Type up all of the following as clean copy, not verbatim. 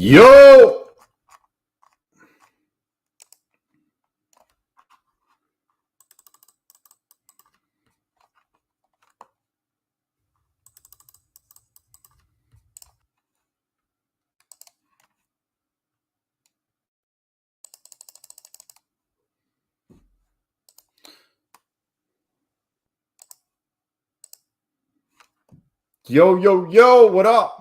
Yo! Yo, yo, yo, what up?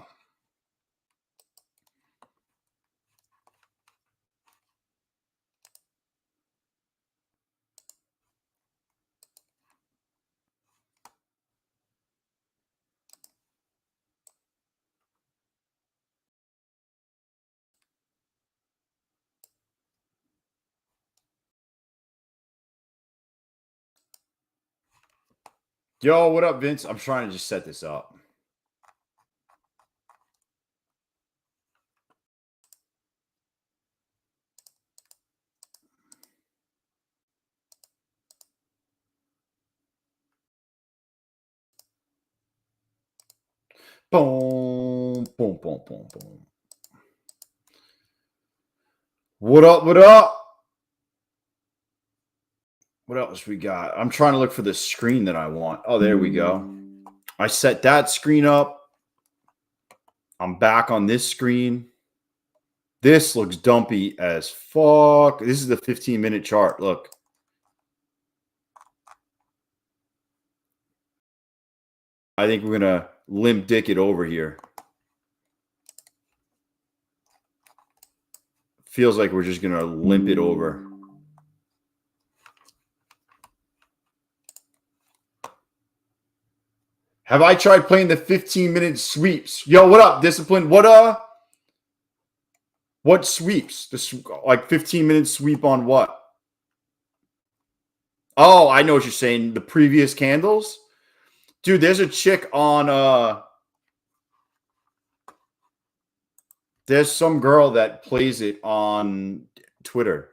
Yo, what up, Vince? I'm trying to just set this up. Boom, boom, boom, boom, boom. What up, what up? What else we got? I'm trying to look for the screen that I want. Oh, there we go. I set that screen up. I'm back on this screen. This looks dumpy as fuck. This is the 15-minute chart. Look. I think we're going to limp dick it over here. Feels like we're just going to limp it over. Have I tried playing the 15-minute sweeps? Yo, what up, Discipline? What sweeps? Like 15-minute sweep on what? Oh, I know what you're saying. The previous candles? Dude, there's a chick on there's some girl that plays it on Twitter.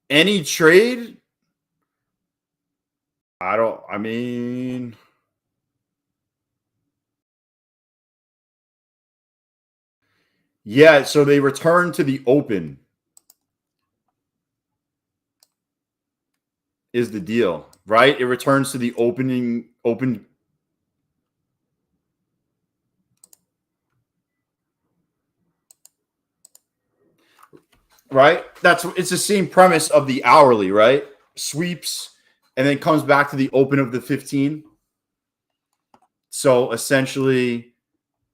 Any trade? I mean, yeah, so they return to the open is the deal, right? It returns to the open. Right? It's the same premise of the hourly, right? Sweeps and then comes back to the open of the 15. So essentially,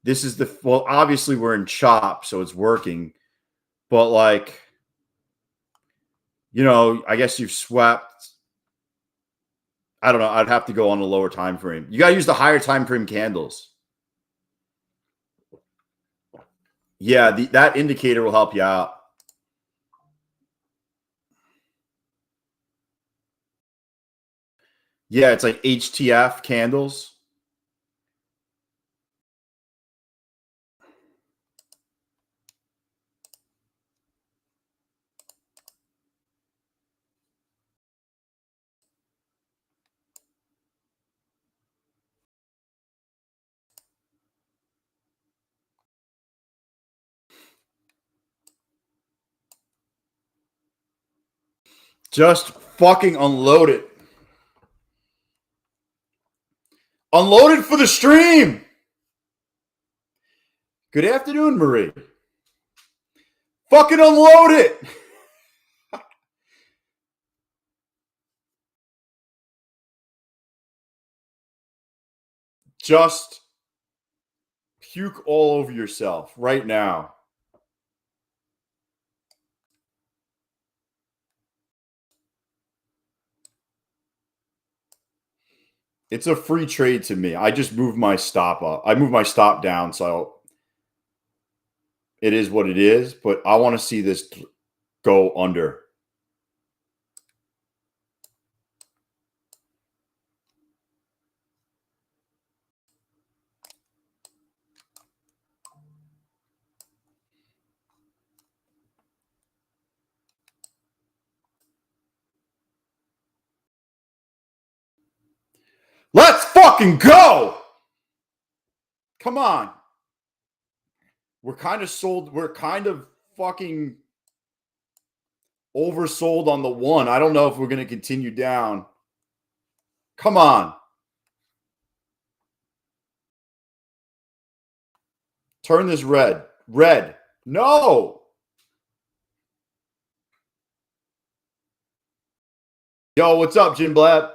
this is well, obviously we're in chop, so it's working. But like, I guess you've swept. I don't know. I'd have to go on a lower time frame. You got to use the higher time frame candles. Yeah, that indicator will help you out. Yeah, it's like HTF candles. Just fucking unload it. Unload it for the stream. Good afternoon, Marie. Fucking unload it. Just puke all over yourself right now. It's a free trade to me. I just moved my stop up. I moved my stop down, so it is what it is. But I want to see this go under. Let's fucking go. Come on. We're kind of sold. We're kind of fucking oversold on the one. I don't know if we're going to continue down. Come on. Turn this red. Red. No. Yo, what's up, Jim Blab?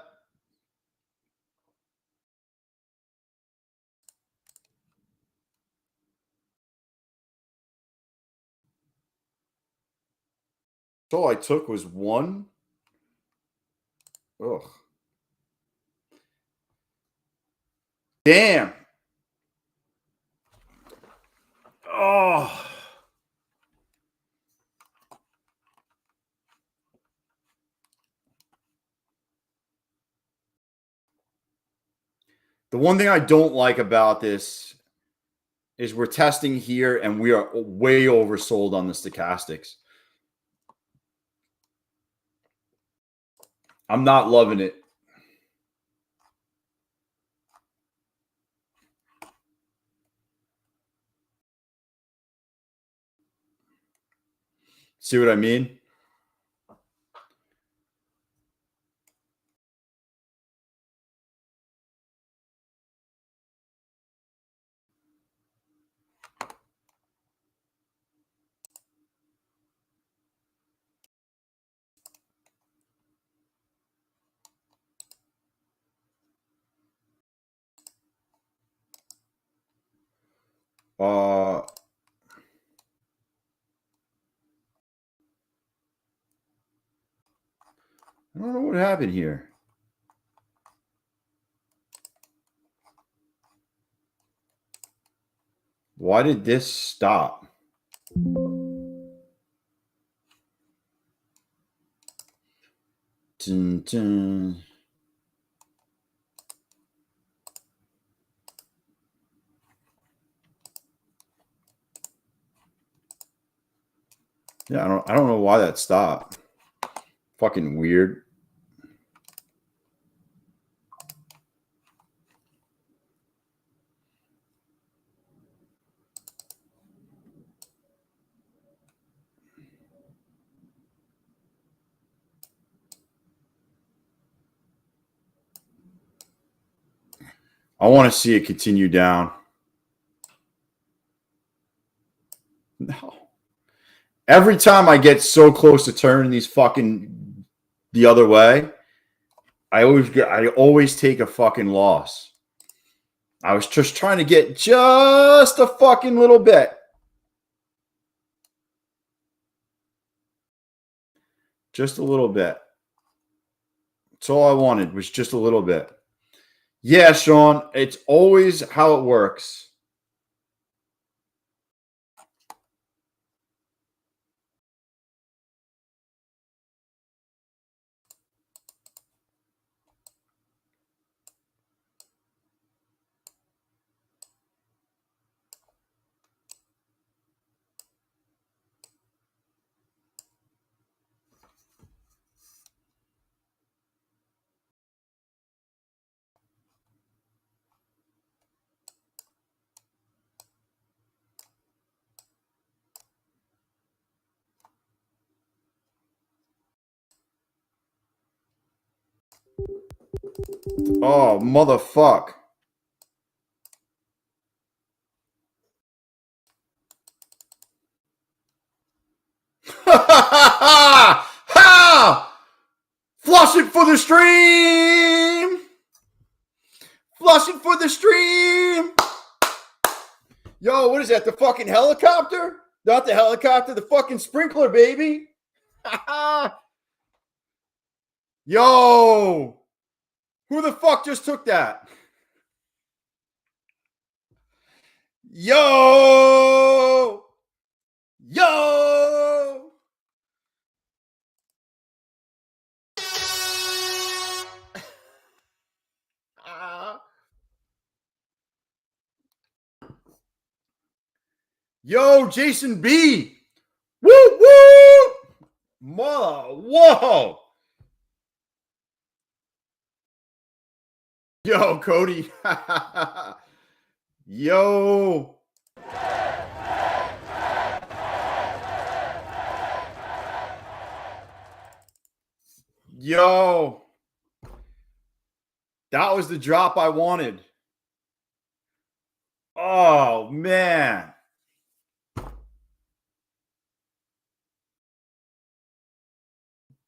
So all I took was one. Ugh. Damn. Oh. The one thing I don't like about this is we're testing here and we are way oversold on the stochastics. I'm not loving it. See what I mean? I don't know what happened here. Why did this stop? Dun, dun. Yeah, I don't know why that stopped. Fucking weird. I want to see it continue down. No. Every time I get so close to turning these fucking the other way, I always take a fucking loss. I was just trying to get just a fucking little bit. Just a little bit. That's all I wanted was just a little bit. Yeah, Sean, it's always how it works. Oh, motherfuck. Ha! Flush it for the stream. Flush it for the stream. Yo, what is that? The fucking helicopter? Not the helicopter, the fucking sprinkler, baby. Yo, who the fuck just took that? Yo, yo. Yo, Jason B. Woo, woo. Whoa. Yo, Cody. Yo. Yo. That was the drop I wanted. Oh, man.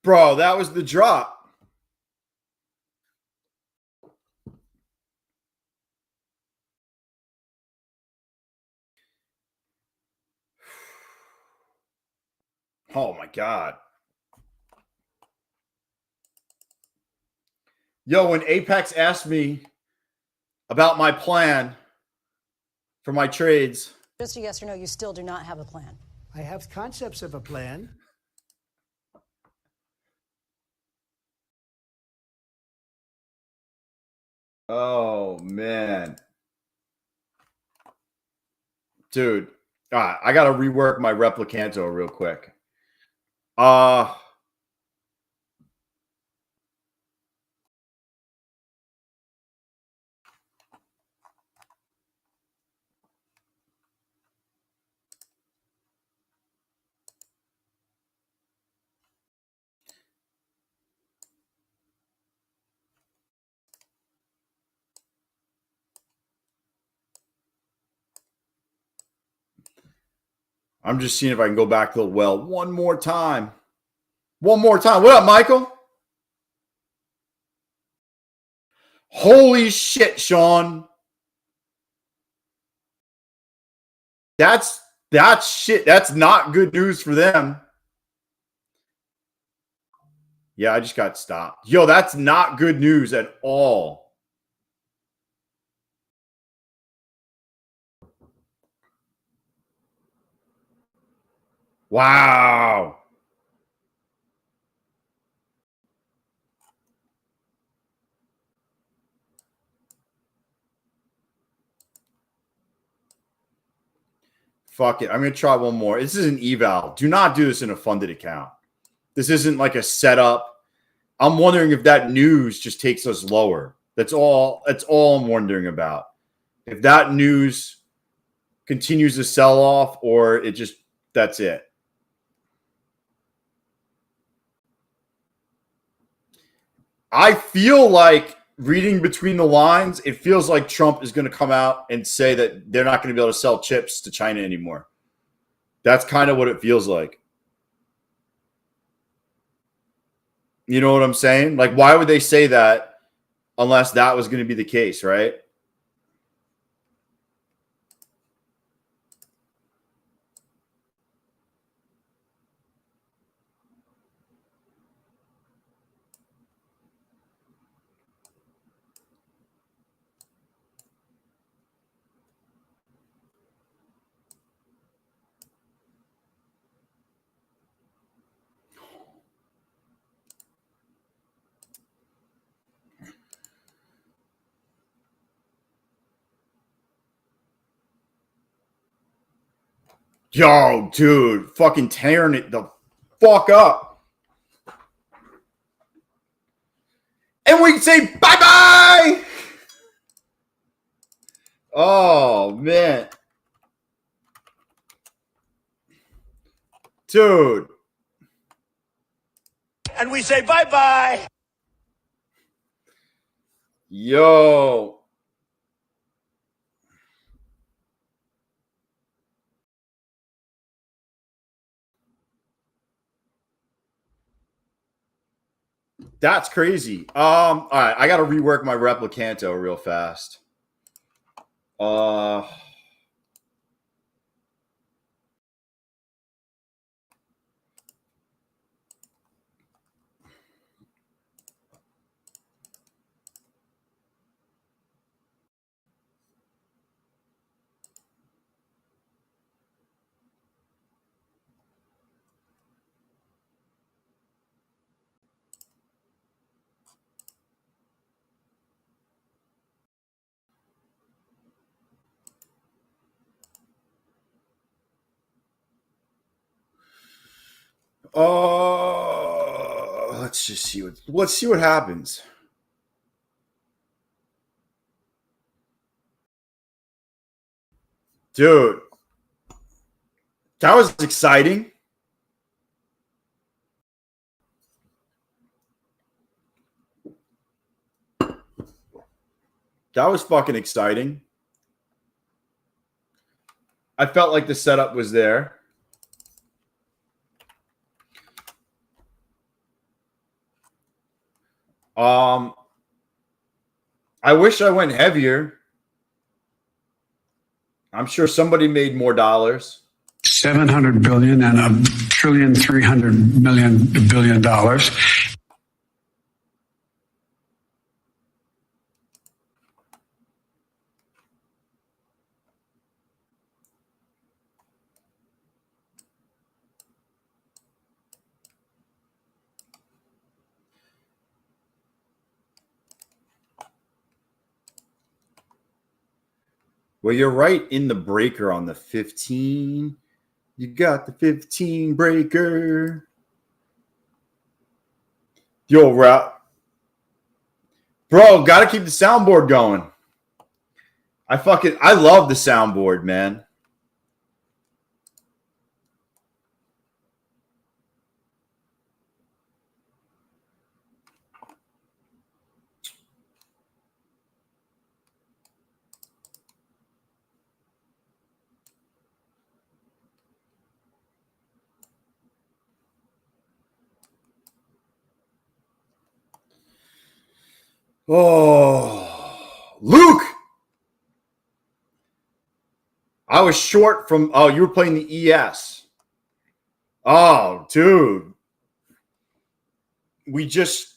Bro, that was the drop. Oh, my God. Yo, when Apex asked me about my plan for my trades. Just a yes or no, you still do not have a plan. I have concepts of a plan. Oh, man. Dude, I got to rework my Replicanto real quick. I'm just seeing if I can go back to the well one more time. One more time. What up, Michael? Holy shit, Sean. That's shit. That's not good news for them. Yeah, I just got stopped. Yo, that's not good news at all. Wow. Fuck it. I'm going to try one more. This is an eval. Do not do this in a funded account. This isn't like a setup. I'm wondering if that news just takes us lower. That's all I'm wondering about. If that news continues to sell off or it just that's it. I feel like reading between the lines, it feels like Trump is going to come out and say that they're not going to be able to sell chips to China anymore. That's kind of what it feels like. You know what I'm saying? Like, why would they say that unless that was going to be the case, right? Yo, dude, fucking tearing it the fuck up. And we say bye-bye. Oh, man. Dude. And we say bye-bye. Yo. That's crazy. All right, I got to rework my Replicanto real fast. let's see what happens. Dude, that was exciting. That was fucking exciting. I felt like the setup was there. I wish I went heavier. I'm sure somebody made more dollars. 700 billion and $1.3 billion. Well, you're right in the breaker on the 15. You got the 15 breaker. Yo, rap. Bro, got to keep the soundboard going. I love the soundboard, man. Oh, Luke. I was short from, oh, you were playing the ES. Oh, dude. We just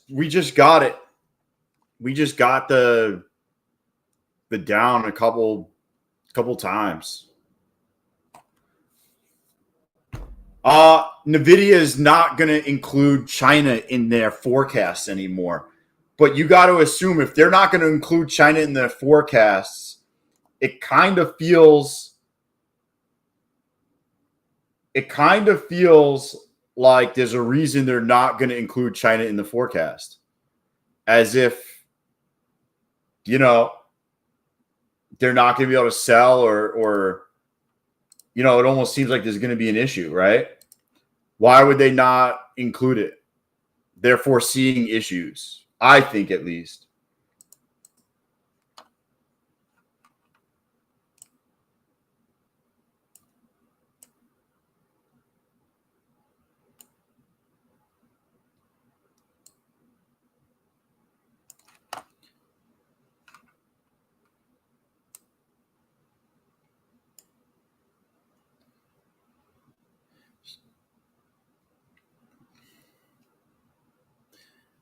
got it. We just got the down a couple times. Nvidia is not going to include China in their forecasts anymore. But you got to assume if they're not going to include China in their forecasts, it kind of feels like there's a reason they're not going to include China in the forecast. As if, you know, they're not going to be able to sell or you know, it almost seems like there's going to be an issue, right? Why would they not include it? They're foreseeing issues, I think, at least.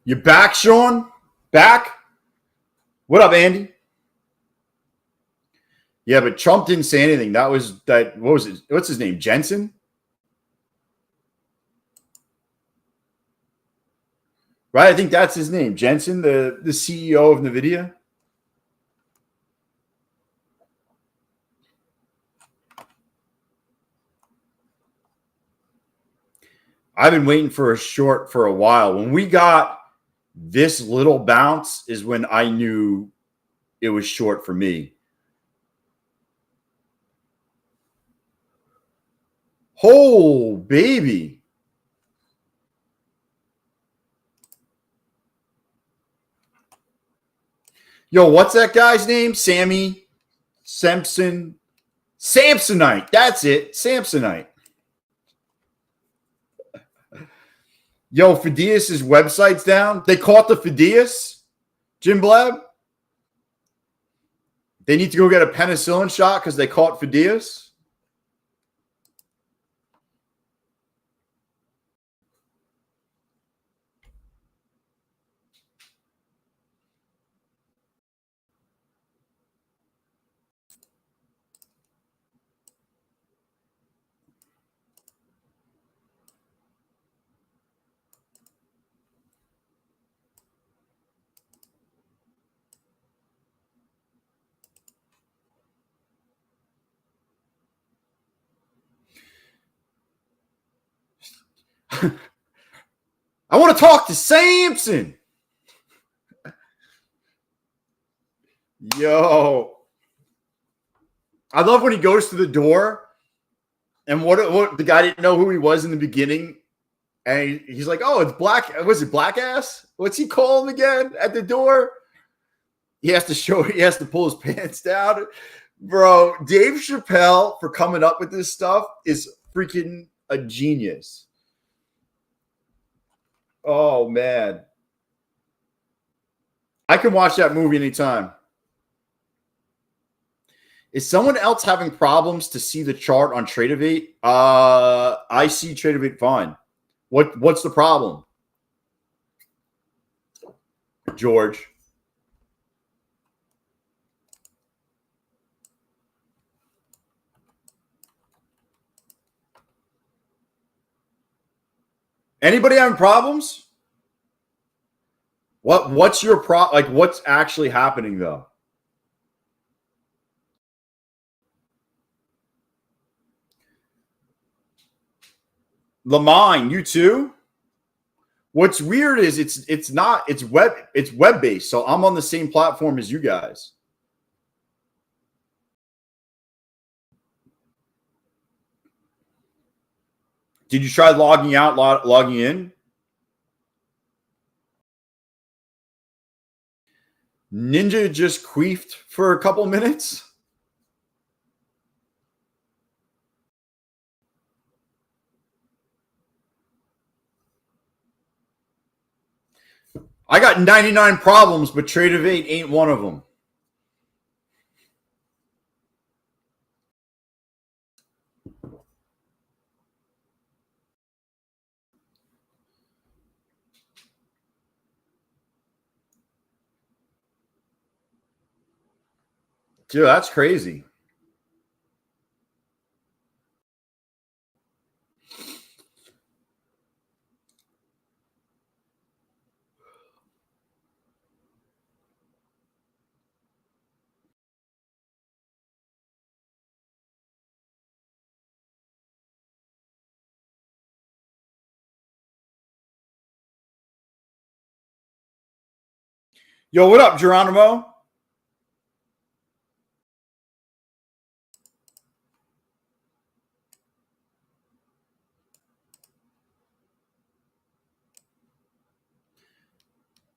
You back, Sean? Back? What up, Andy? Yeah, but Trump didn't say anything. What was it? What's his name? Jensen? Right? I think that's his name. Jensen, the CEO of NVIDIA. I've been waiting for a short for a while. When we got this little bounce is when I knew it was short for me. Oh, baby. Yo, what's that guy's name? Sammy Samsonite. That's it. Samsonite. Yo, Fidias' website's down. They caught the Fidias, Jim Blab. They need to go get a penicillin shot because they caught Fidias. I want to talk to Samson. Yo. I love when he goes to the door, and what the guy didn't know who he was in the beginning, and he's like, "Oh, it's Black. Was it Black Ass? What's he call him again at the door?" He has to pull his pants down, bro. Dave Chappelle, for coming up with this stuff, is freaking a genius. Oh man, I can watch that movie anytime. Is someone else having problems to see the chart on Tradeify? I see Tradeify fine. What's the problem, George? Anybody having problems? What's your like what's actually happening though? Lamine, you too? What's weird is it's web based, so I'm on the same platform as you guys. Did you try logging out, logging in? Ninja just queefed for a couple minutes. I got 99 problems, but Trade of 8 ain't one of them. Dude, that's crazy. Yo, what up, Geronimo?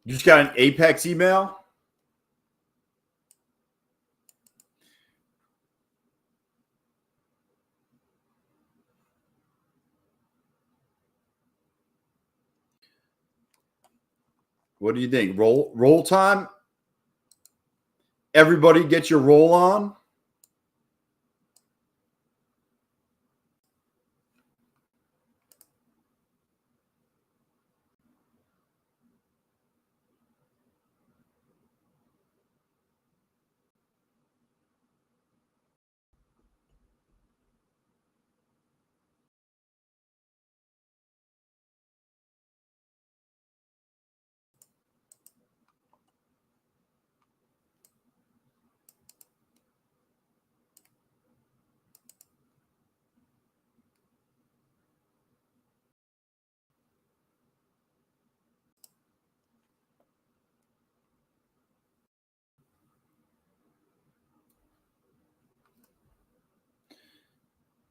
You just got an Apex email? What do you think? Roll time? Everybody get your roll on?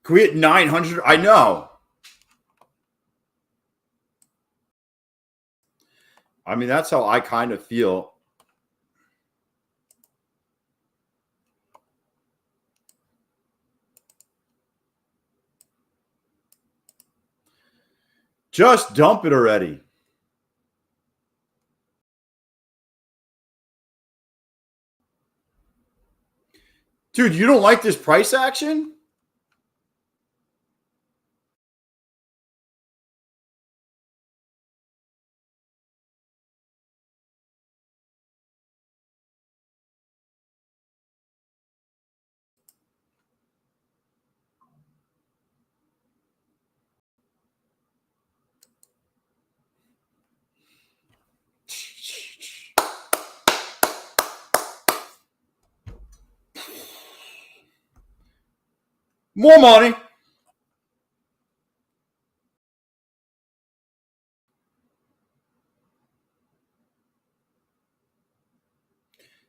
Can we hit 900? I know. I mean, that's how I kind of feel. Just dump it already. Dude, you don't like this price action? More money.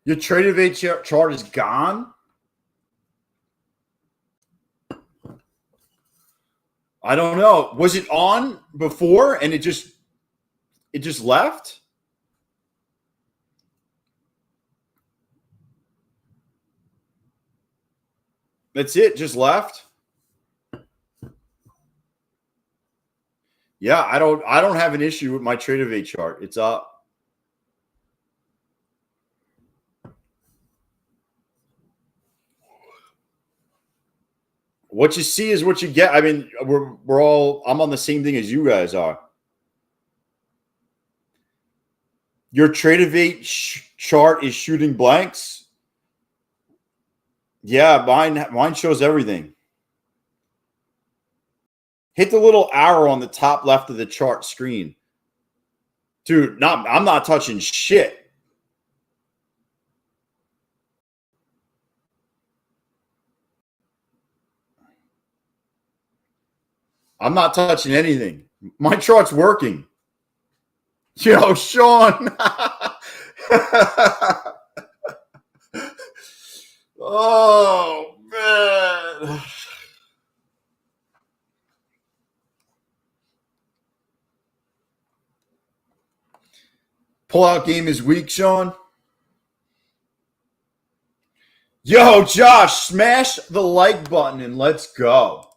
Your Trade of 8 chart is gone? I don't know. Was it on before and it just left? That's it, just left? Yeah, I don't have an issue with my Tradeify chart. It's up. What you see is what you get. I mean, I'm on the same thing as you guys are. Your Tradeify chart is shooting blanks. Yeah, mine shows everything. Hit the little arrow on the top left of the chart screen. Dude, I'm not touching shit. I'm not touching anything. My chart's working. Yo, Sean. Oh, man. Pull-out game is weak, Sean. Yo, Josh, smash the like button and let's go.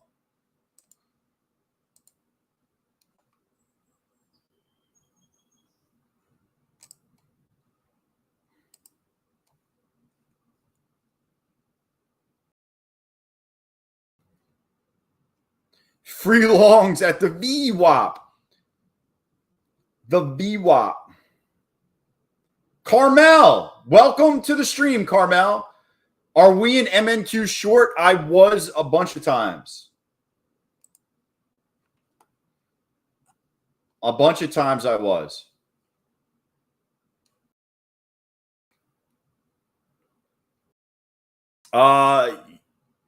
Free longs at the VWAP. The VWAP. Carmel, welcome to the stream, Carmel. Are we in MNQ short? I was a bunch of times. A bunch of times I was.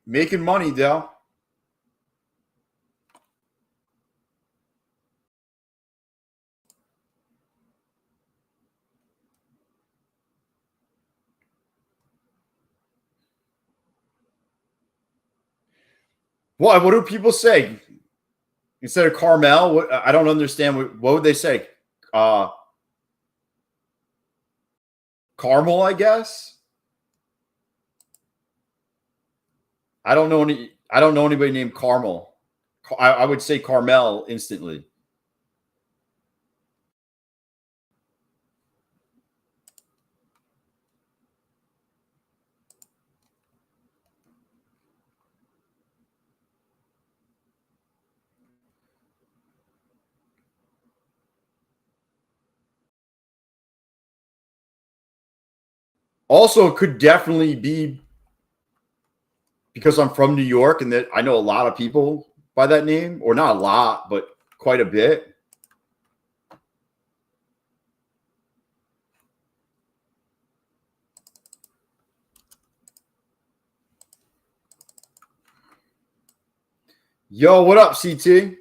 Making money, Dell. What do people say? Instead of Carmel, I don't understand. What would they say? Carmel, I guess. I don't know anybody named Carmel. I would say Carmel instantly. Also, it could definitely be because I'm from New York and that I know a lot of people by that name, or not a lot, but quite a bit. Yo, what up, CT?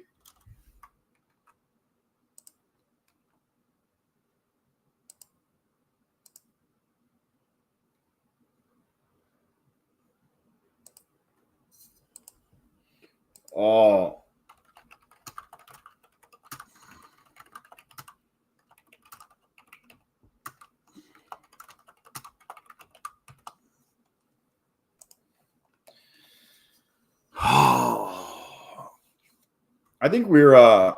Oh. I think we're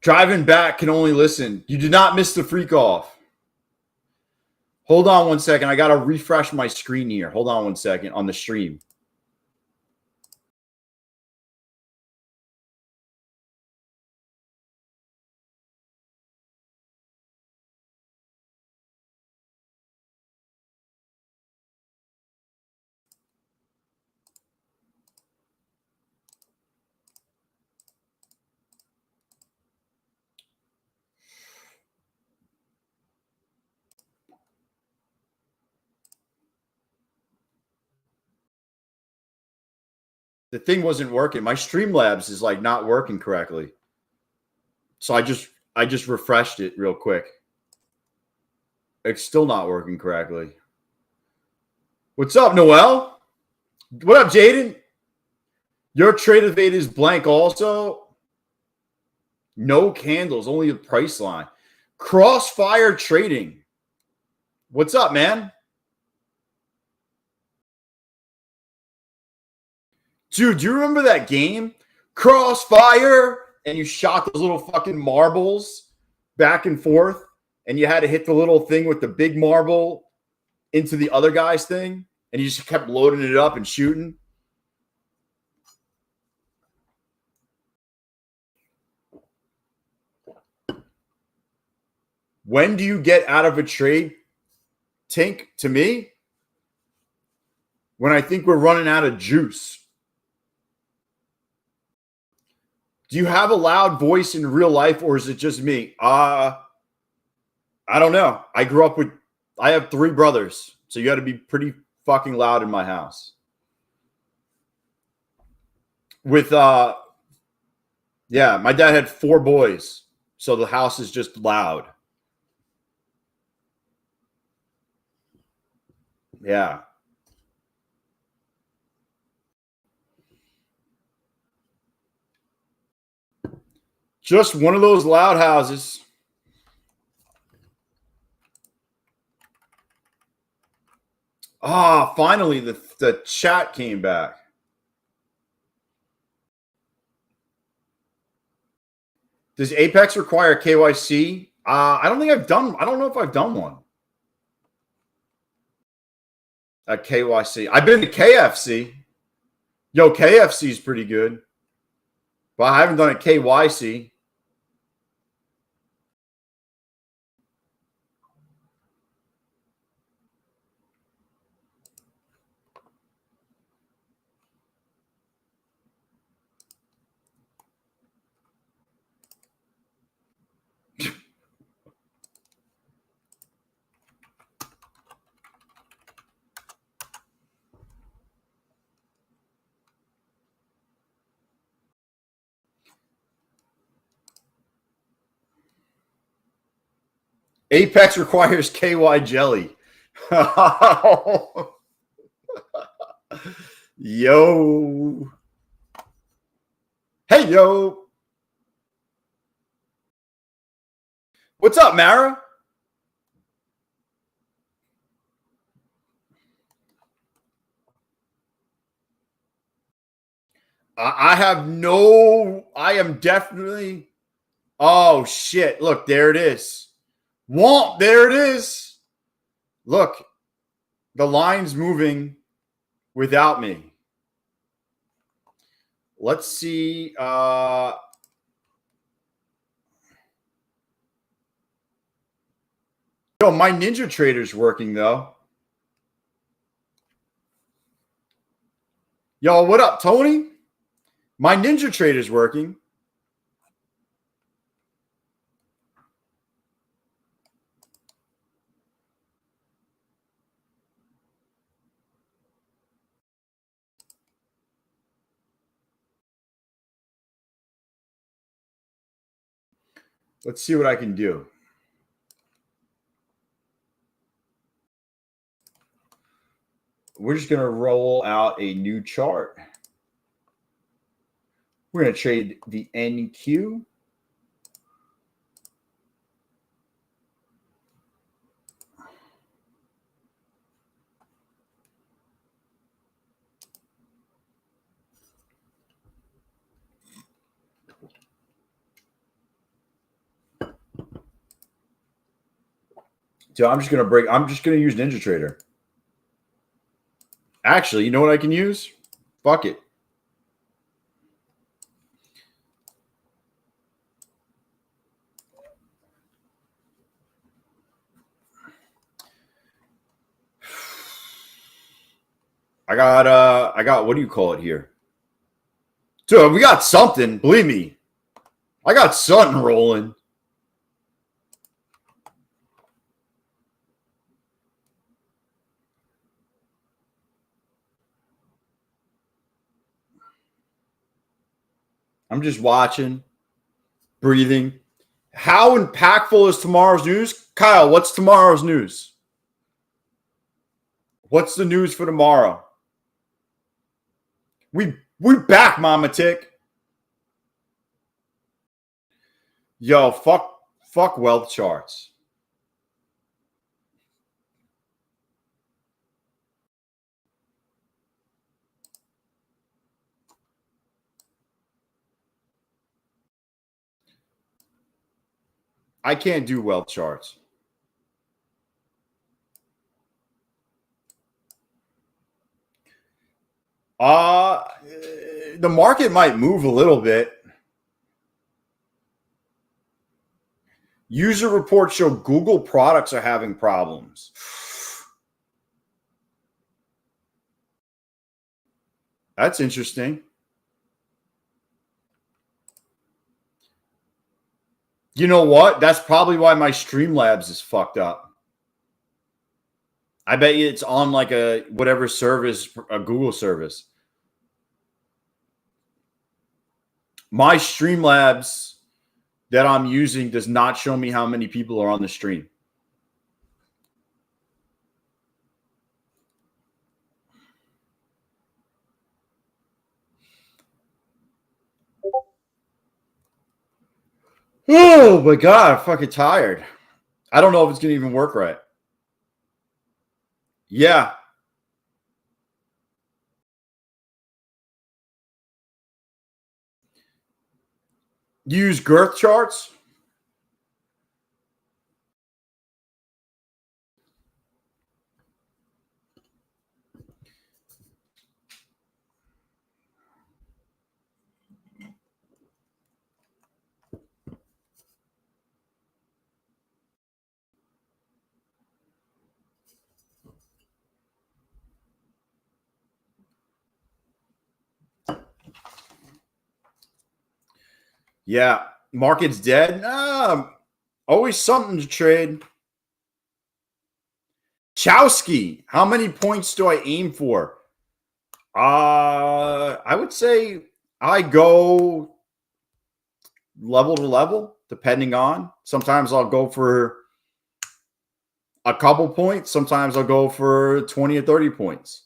driving back, can only listen. You did not miss the freak off. Hold on one second. I got to refresh my screen here. Hold on one second on the stream. The thing wasn't working. My Streamlabs is like not working correctly. So I just refreshed it real quick. It's still not working correctly. What's up, Noel? What up, Jaden? Your trade of 8 is blank also. No candles, only a price line. Crossfire Trading. What's up, man? Dude, do you remember that game? Crossfire! And you shot those little fucking marbles back and forth, and you had to hit the little thing with the big marble into the other guy's thing, and you just kept loading it up and shooting. When do you get out of a trade, Tink? To me, when I think we're running out of juice. Do you have a loud voice in real life, or is it just me? I don't know. I have 3 brothers, so you got to be pretty fucking loud in my house. Yeah, my dad had 4 boys, so the house is just loud. Yeah. Just one of those loud houses. Finally the chat came back. Does Apex require KYC? I don't know if I've done one. At KYC. I've been to KFC. Yo, KFC is pretty good. But I haven't done a KYC. Apex requires KY jelly. Yo. Hey, yo. What's up, Mara? I am definitely. Oh, shit. Look, there it is. Womp, there it is. Look, the line's moving without me. Let's see. Yo, my Ninja Trader's working, though. Yo, what up, Tony? My Ninja Trader's working. Let's see what I can do. We're just going to roll out a new chart. We're going to trade the NQ. So I'm just going to use Ninja Trader. Actually, you know what I can use? Fuck it. I got what do you call it here? Dude, we got something, believe me. I got something rolling. I'm just watching, breathing. How impactful is tomorrow's news? Kyle, what's tomorrow's news? What's the news for tomorrow? We back, Mama Tick. Yo, fuck wealth charts. I can't do wealth charts. The market might move a little bit. User reports show Google products are having problems. That's interesting. You know what? That's probably why my Streamlabs is fucked up. I bet you it's on like a whatever service, a Google service. My Streamlabs that I'm using does not show me how many people are on the stream. Oh my God, I'm fucking tired. I don't know if it's going to even work right. Yeah. Use girth charts. Yeah. Market's dead. Always something to trade. Chowski. How many points do I aim for? I would say I go level to level, depending on. Sometimes I'll go for a couple points. Sometimes I'll go for 20 or 30 points.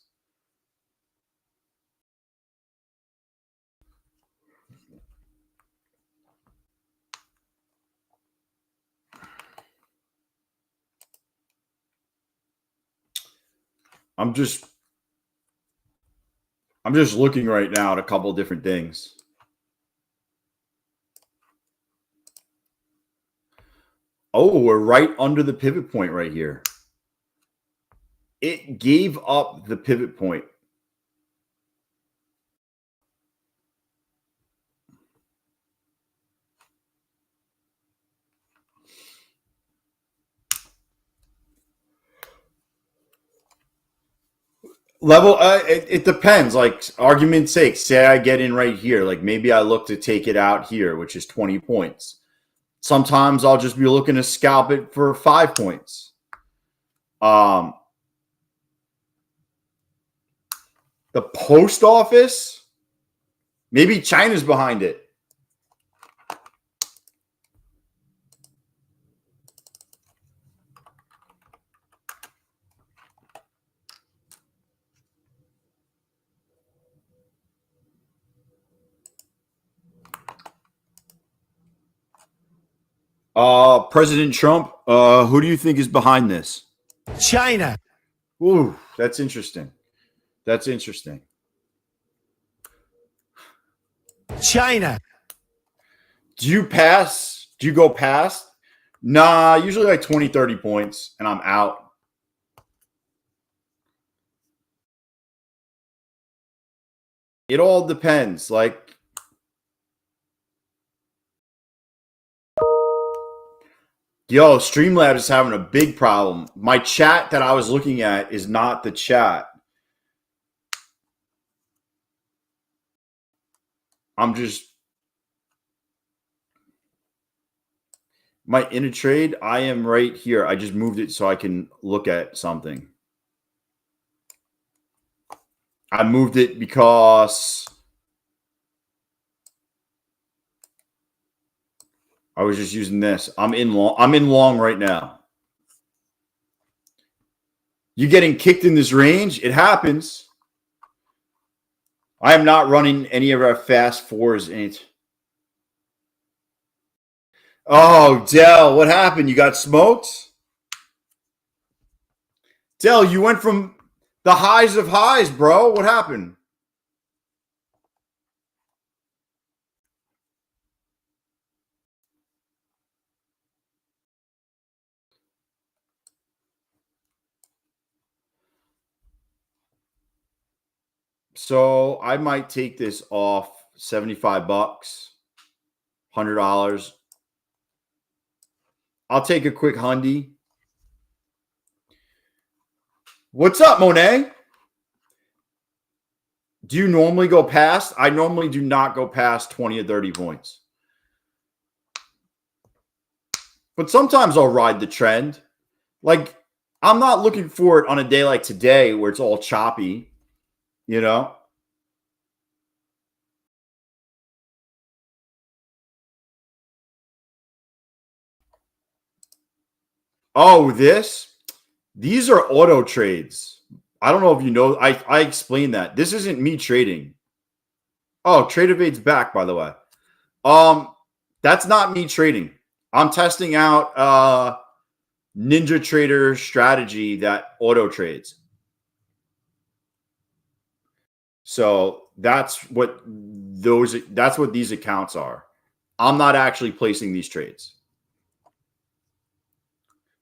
I'm just looking right now at a couple of different things. Oh, we're right under the pivot point right here. It gave up the pivot point. Level, it depends. Like, argument's sake, say I get in right here. Like, maybe I look to take it out here, which is 20 points. Sometimes I'll just be looking to scalp it for 5 points. The post office, maybe China's behind it. President Trump, who do you think is behind this? China. Ooh, that's interesting. That's interesting. China. Do you pass? Do you go past? Nah, usually like 20, 30 points, and I'm out. It all depends. Like, yo, Streamlabs is having a big problem. My chat that I was looking at is not the chat. I'm just my in a trade. I am right here. I just moved it so I can look at something. I moved it because I was just using this. I'm in long right now. You getting kicked in this range? It happens. I am not running any of our fast fours in it. Oh, Dell, what happened? You got smoked? Dell, you went from the highs of highs, bro. What happened? So I might take this off 75 bucks, $100. I'll take a quick hundy. What's up, Monet? Do you normally go past? I normally do not go past 20 or 30 points. But sometimes I'll ride the trend. Like, I'm not looking for it on a day like today where it's all choppy, you know? Oh, these are auto trades. I don't know if you know. I explained that. This isn't me trading. Oh, Trade Evade's back, by the way. That's not me trading. I'm testing out Ninja Trader strategy that auto trades. So that's what these accounts are. I'm not actually placing these trades.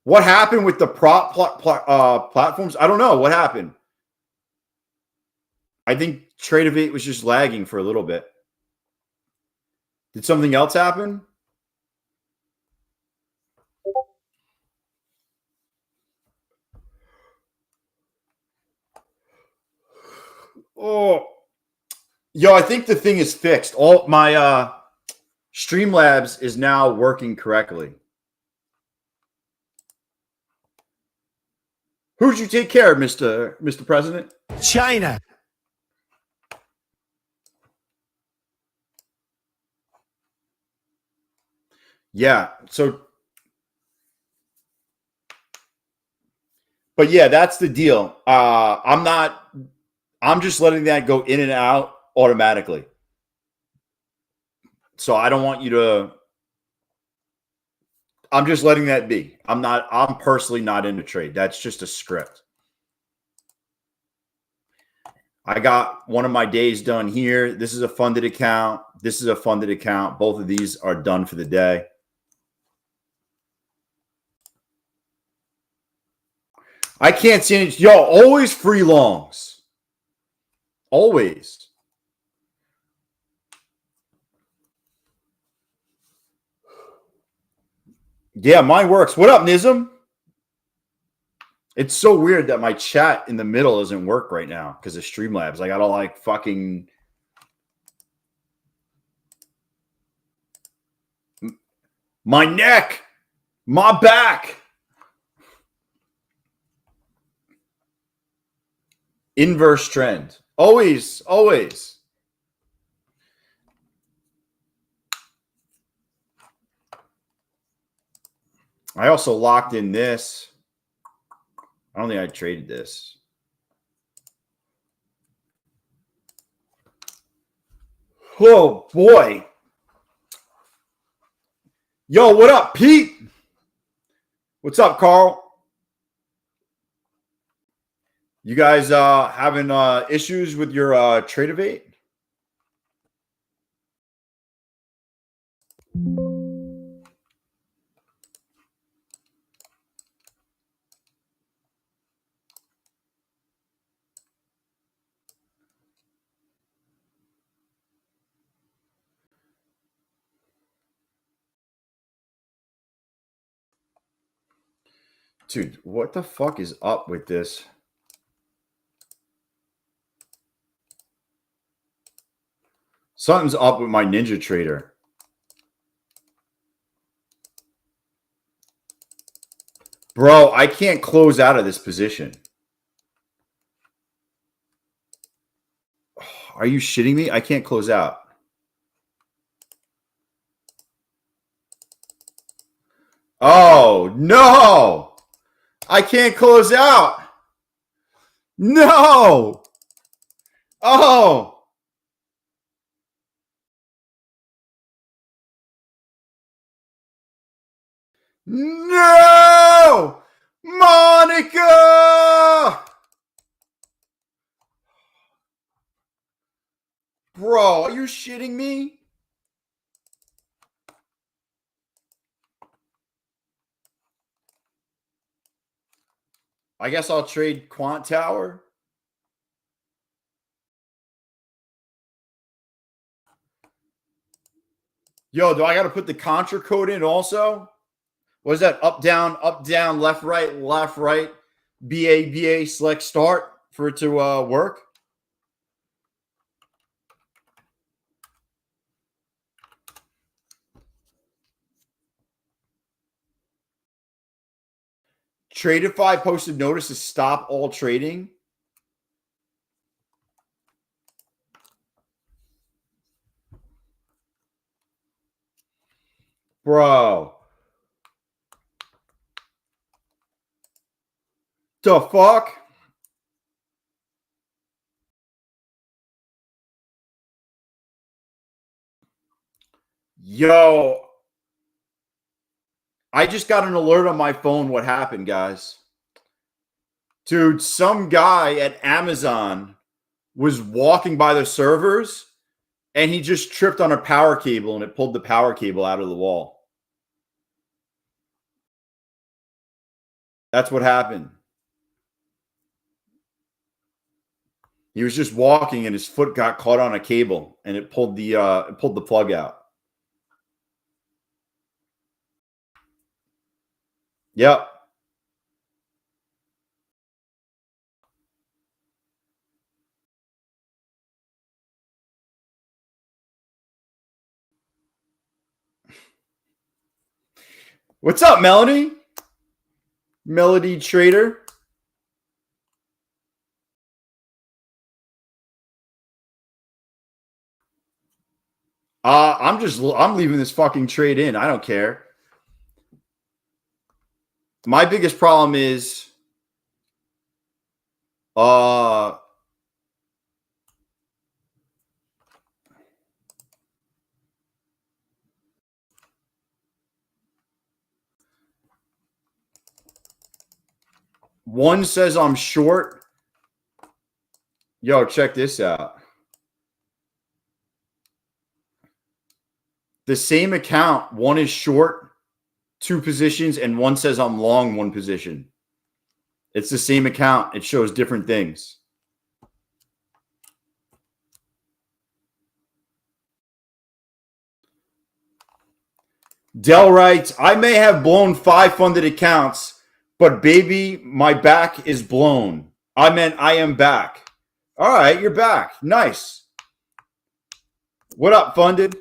What happened with the platforms? I don't know. What happened? I think Trade of 8 was just lagging for a little bit. Did something else happen? Oh, yo, I think the thing is fixed. All my Streamlabs is now working correctly. Who'd you take care of, Mr. President? China. Yeah. So, but yeah, that's the deal. I'm just letting that go in and out automatically. So I don't want you to. I'm just letting that be. I'm personally not into trade. That's just a script. I got one of my days done here. This is a funded account. This is a funded account. Both of these are done for the day. I can't see any. Yo, always free longs. Always. Yeah, mine works. What up, Nizam? It's so weird that my chat in the middle doesn't work right now because of Streamlabs. I got to like fucking. My neck. My back. Inverse trend. Always, always. I also locked in this. I don't think I traded this. Oh, boy. Yo, what up, Pete? What's up, Carl? You guys having issues with your Trade of 8? Dude, what the fuck is up with this? Something's up with my Ninja Trader. Bro, I can't close out of this position. Are you shitting me? I can't close out. Oh, no. I can't close out. No. Oh. No. Monica. Bro, are you shitting me? I guess I'll trade Quant Tower. Yo, do I got to put the contra code in also? What is that? Up, down, left, right, BA, BA, select start for it to work? Tradeify posted notice to stop all trading. Bro. The fuck? Yo. I just got an alert on my phone what happened, guys. Dude, some guy at Amazon was walking by the servers and he just tripped on a power cable and it pulled the power cable out of the wall. That's what happened. He was just walking and his foot got caught on a cable and it pulled the plug out. Yep. What's up, Melanie? Melody Trader. I'm leaving this fucking trade in. I don't care. My biggest problem is one says I'm short. Yo, check this out. The same account, one is short 2 positions, and one says I'm long 1 position. It's the same account. It shows different things. Dell writes, I may have blown 5 funded accounts, but baby, my back is blown. I meant I am back. All right, you're back. Nice. What up, funded?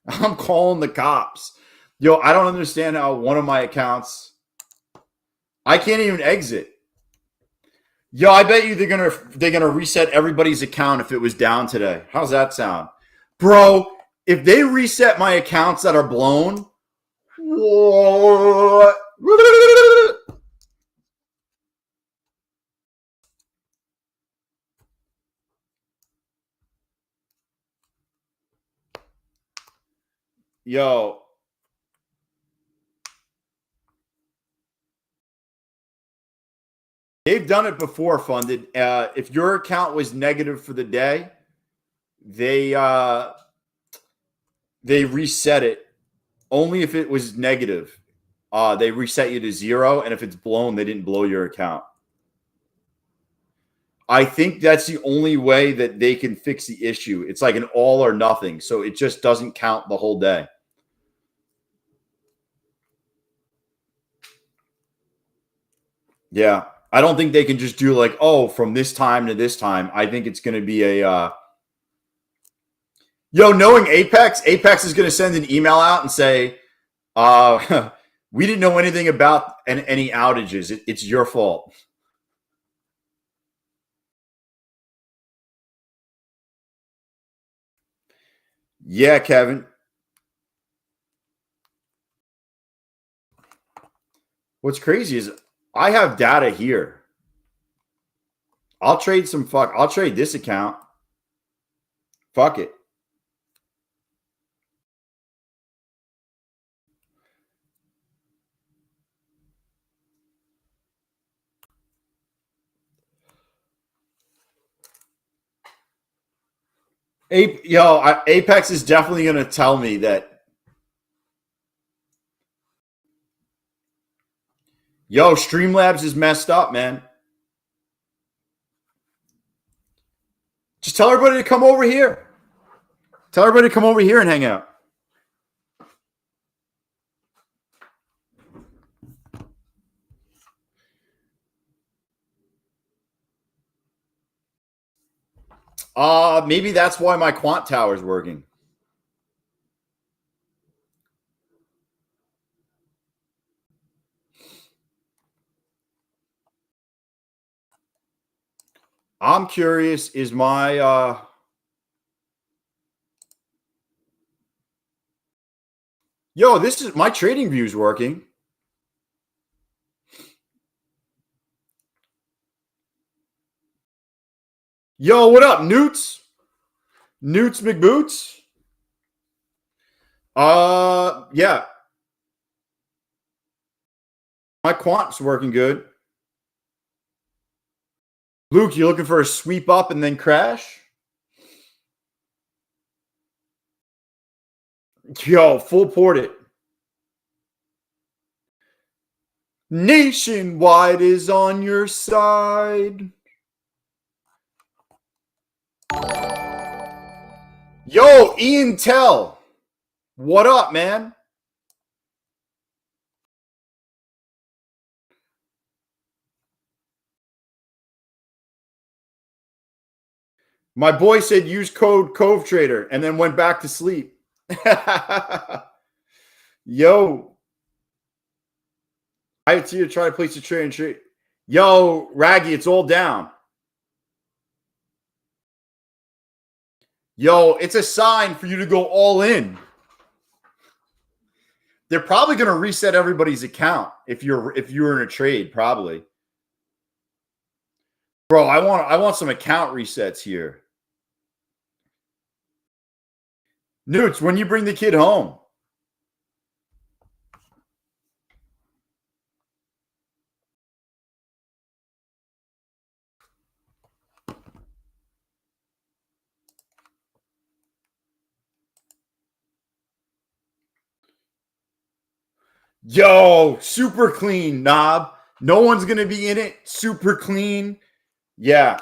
I'm calling the cops. Yo, I don't understand how one of my accounts, I can't even exit. Yo, I bet you they're gonna reset everybody's account if it was down today. How's that sound? Bro, if they reset my accounts that are blown, what? Yo. They've done it before, funded. If your account was negative for the day, they reset it. Only if it was negative. They reset you to 0, and if it's blown, they didn't blow your account. I think that's the only way that they can fix the issue. It's like an all or nothing, so it just doesn't count the whole day. Yeah. I don't think they can just do like, oh, from this time to this time. I think it's going to be a yo, knowing Apex is going to send an email out and say, we didn't know anything about any outages. It's your fault. Yeah, Kevin. What's crazy is I have data here. I'll trade I'll trade this account. Fuck it. Apex is definitely going to tell me that. Yo, Streamlabs is messed up, man. Just tell everybody to come over here. Tell everybody to come over here and hang out. Maybe that's why my quant tower is working. I'm curious, is my yo, this is my trading view's working. Yo, what up, Newts? Newts McBoots? Yeah. My quant's working good. Luke, you looking for a sweep up and then crash? Yo, full port it. Nationwide is on your side. Yo, Ian Tell. What up, man? My boy said use code Cove Trader and then went back to sleep. Yo. I had to try to place a trade and trade. Yo, Raggy, it's all down. Yo, it's a sign for you to go all in. They're probably going to reset everybody's account if you're in a trade, probably. Bro, I want some account resets here. Newts, when you bring the kid home? Yo, super clean, Knob. No one's going to be in it. Super clean. Yeah.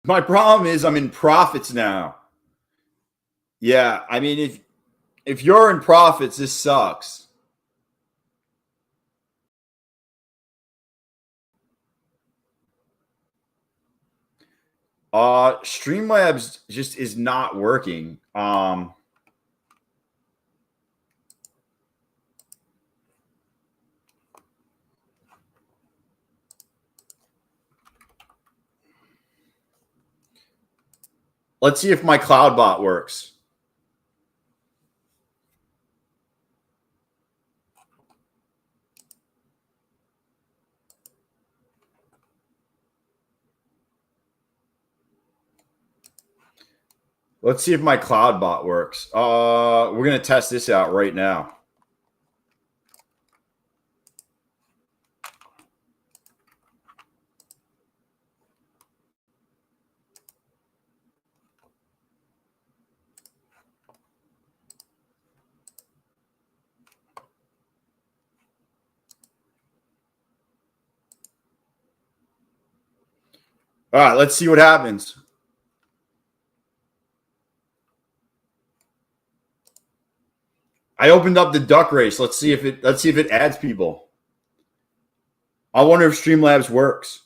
My problem is I'm in profits now. Yeah, I mean, if you're in profits, this sucks. Streamlabs just is not working. Let's see if my cloud bot works. Let's see if my cloud bot works. We're going to test this out right now. All right, let's see what happens. I opened up the duck race. Let's see if it adds people. I wonder if Streamlabs works.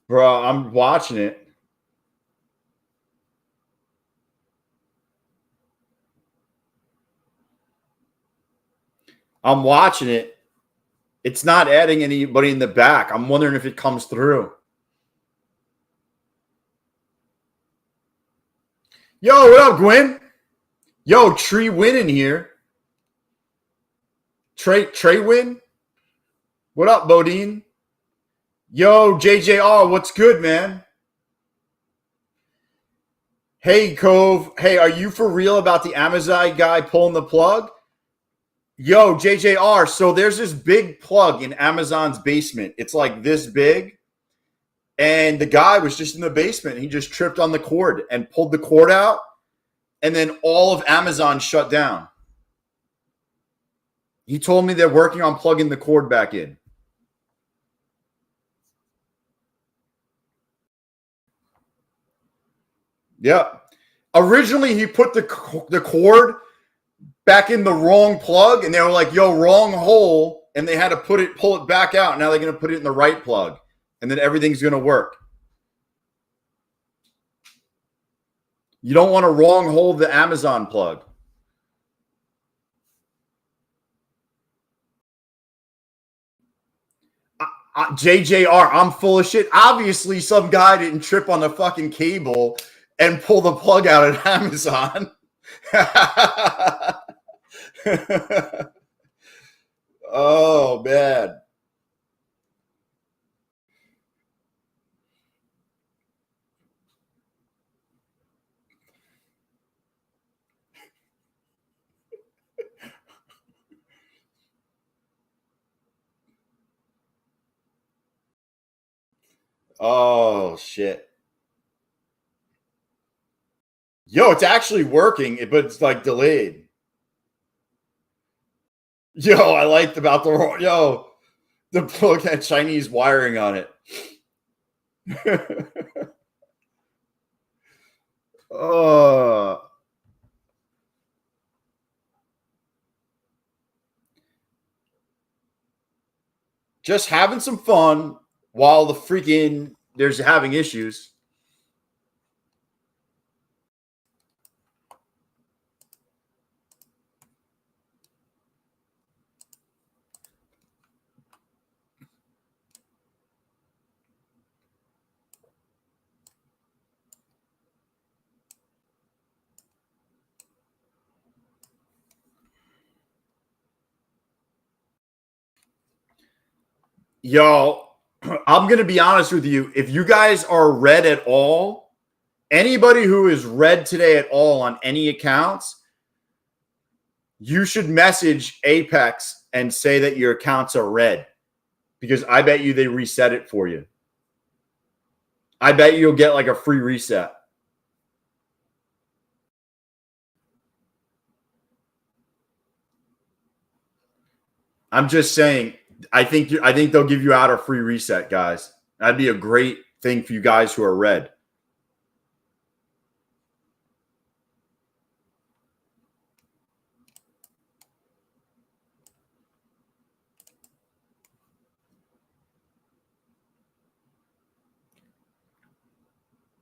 Bro, I'm watching it. I'm watching it. It's not adding anybody in the back. I'm wondering if it comes through. Yo, what up, Gwen? Yo, Tree Win in here. Trey Win? What up, Bodine? Yo, JJR, what's good, man? Hey, Cove. Hey, are you for real about the Amazon guy pulling the plug? Yo, JJR, so there's this big plug in Amazon's basement. It's like this big. And the guy was just in the basement. He just tripped on the cord and pulled the cord out. And then all of Amazon shut down. He told me they're working on plugging the cord back in. Yep. Originally, he put the cord back in the wrong plug, and they were like, yo, wrong hole. And they had to pull it back out. Now they're going to put it in the right plug. And then everything's going to work. You don't want to wrong hole the Amazon plug. JJR, I'm full of shit. Obviously, some guy didn't trip on the fucking cable and pull the plug out at Amazon. Oh, man. Oh, shit. Yo, it's actually working, but it's like delayed. Yo, I liked about the plug had Chinese wiring on it. Just having some fun while the freaking there's having issues. Yo, I'm going to be honest with you. If you guys are red at all, anybody who is red today at all on any accounts, you should message Apex and say that your accounts are red, because I bet you they reset it for you. I bet you'll get like a free reset. I'm just saying, I think they'll give you out a free reset, guys. That'd be a great thing for you guys who are red.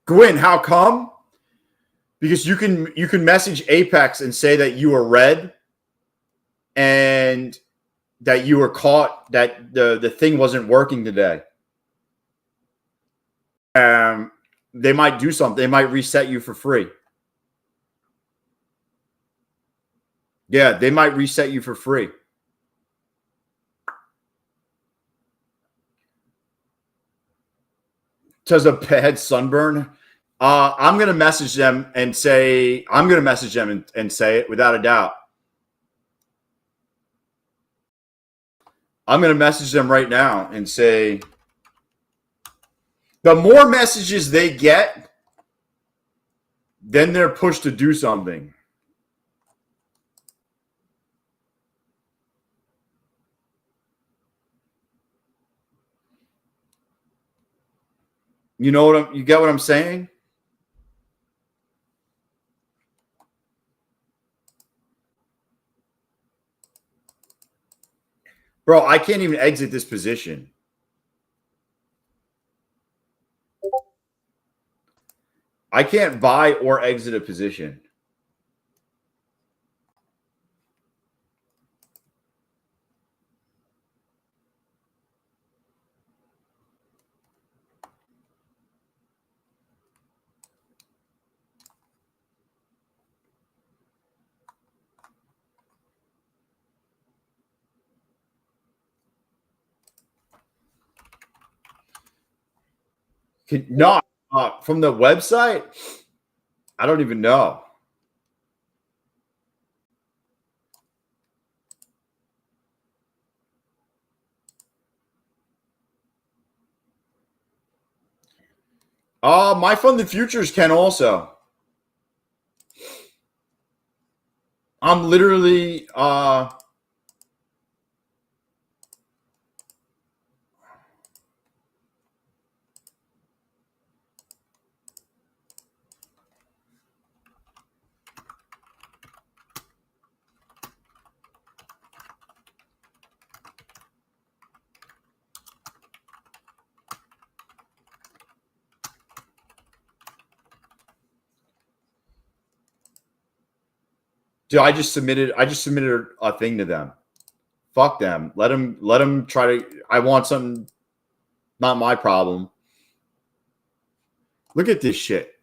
Gwen, how come? Because you can message Apex and say that you are red and that you were caught, that the thing wasn't working today. They might do something. They might reset you for free. Yeah, they might reset you for free. Does a bad sunburn? I'm going to message them and say, and say it without a doubt. I'm going to message them right now and say, the more messages they get, then they're pushed to do something. You know you get what I'm saying? Bro, I can't even exit this position. I can't buy or exit a position. Not from the website? I don't even know. My funded futures can also. I'm literally dude, I just submitted a thing to them. Fuck them. Let them try to. I want something. Not my problem. Look at this shit.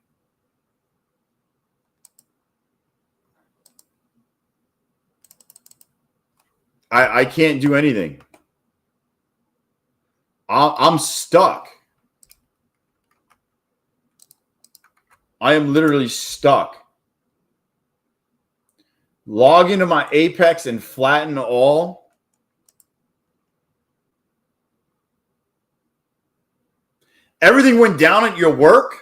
I can't do anything. I'm stuck. I am literally stuck. Log into my Apex and flatten all. Everything went down at your work?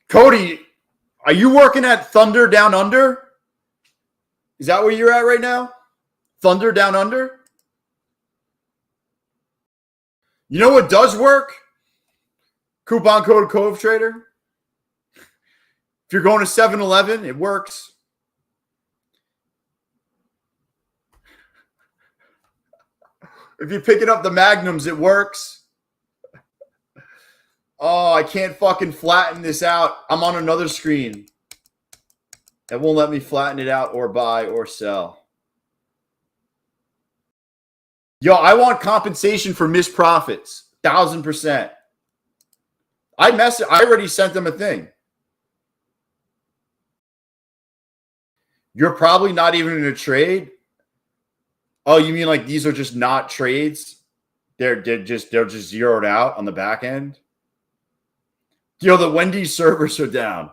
Cody, are you working at Thunder Down Under? Is that where you're at right now? Thunder Down Under? You know what does work? Coupon code Cove Trader. If you're going to 7-Eleven, it works. If you're picking up the Magnums, it works. Oh, I can't fucking flatten this out. I'm on another screen. It won't let me flatten it out or buy or sell. Yo, I want compensation for missed profits. 1,000%. I already sent them a thing. You're probably not even in a trade. Oh, you mean like these are just not trades? They're just zeroed out on the back end. Yo, the Wendy's servers are down.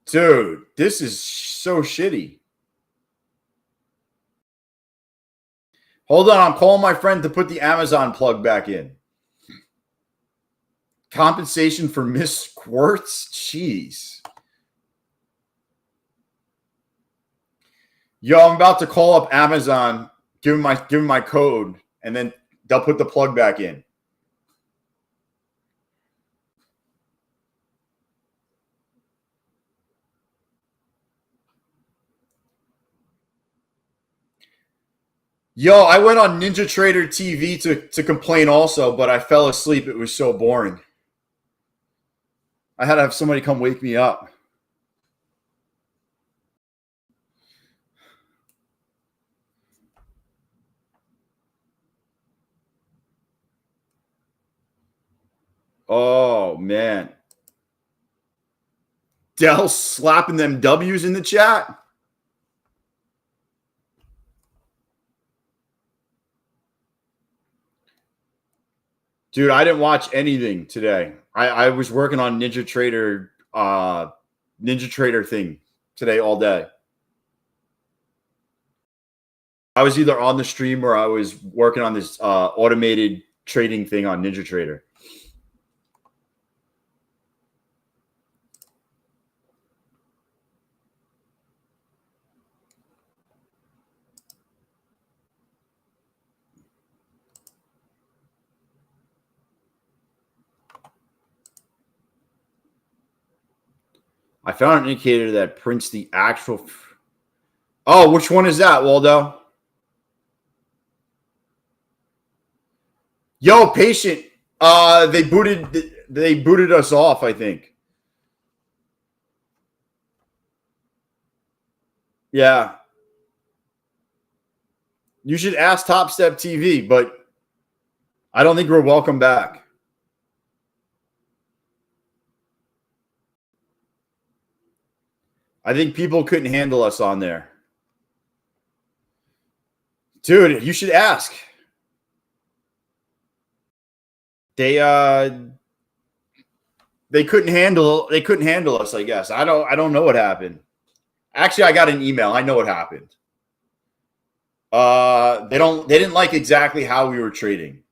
Dude, this is so shitty. Hold on, I'm calling my friend to put the Amazon plug back in. Compensation for missed squirts? Jeez. Yo, I'm about to call up Amazon, give him my code, and then they'll put the plug back in. Yo, I went on Ninja Trader TV to complain also, but I fell asleep. It was so boring. I had to have somebody come wake me up. Oh, man. Dell slapping them W's in the chat. Dude, I didn't watch anything today. I was working on Ninja Trader thing today all day. I was either on the stream or I was working on this automated trading thing on Ninja Trader. I found an indicator that prints the actual. Oh, which one is that, Waldo? Yo, patient. They booted us off, I think. Yeah. You should ask Topstep TV, but I don't think we're welcome back. I think people couldn't handle us on there. Dude, you should ask. They couldn't handle us, I guess. I don't know what happened. Actually, I got an email. I know what happened. They didn't like exactly how we were trading.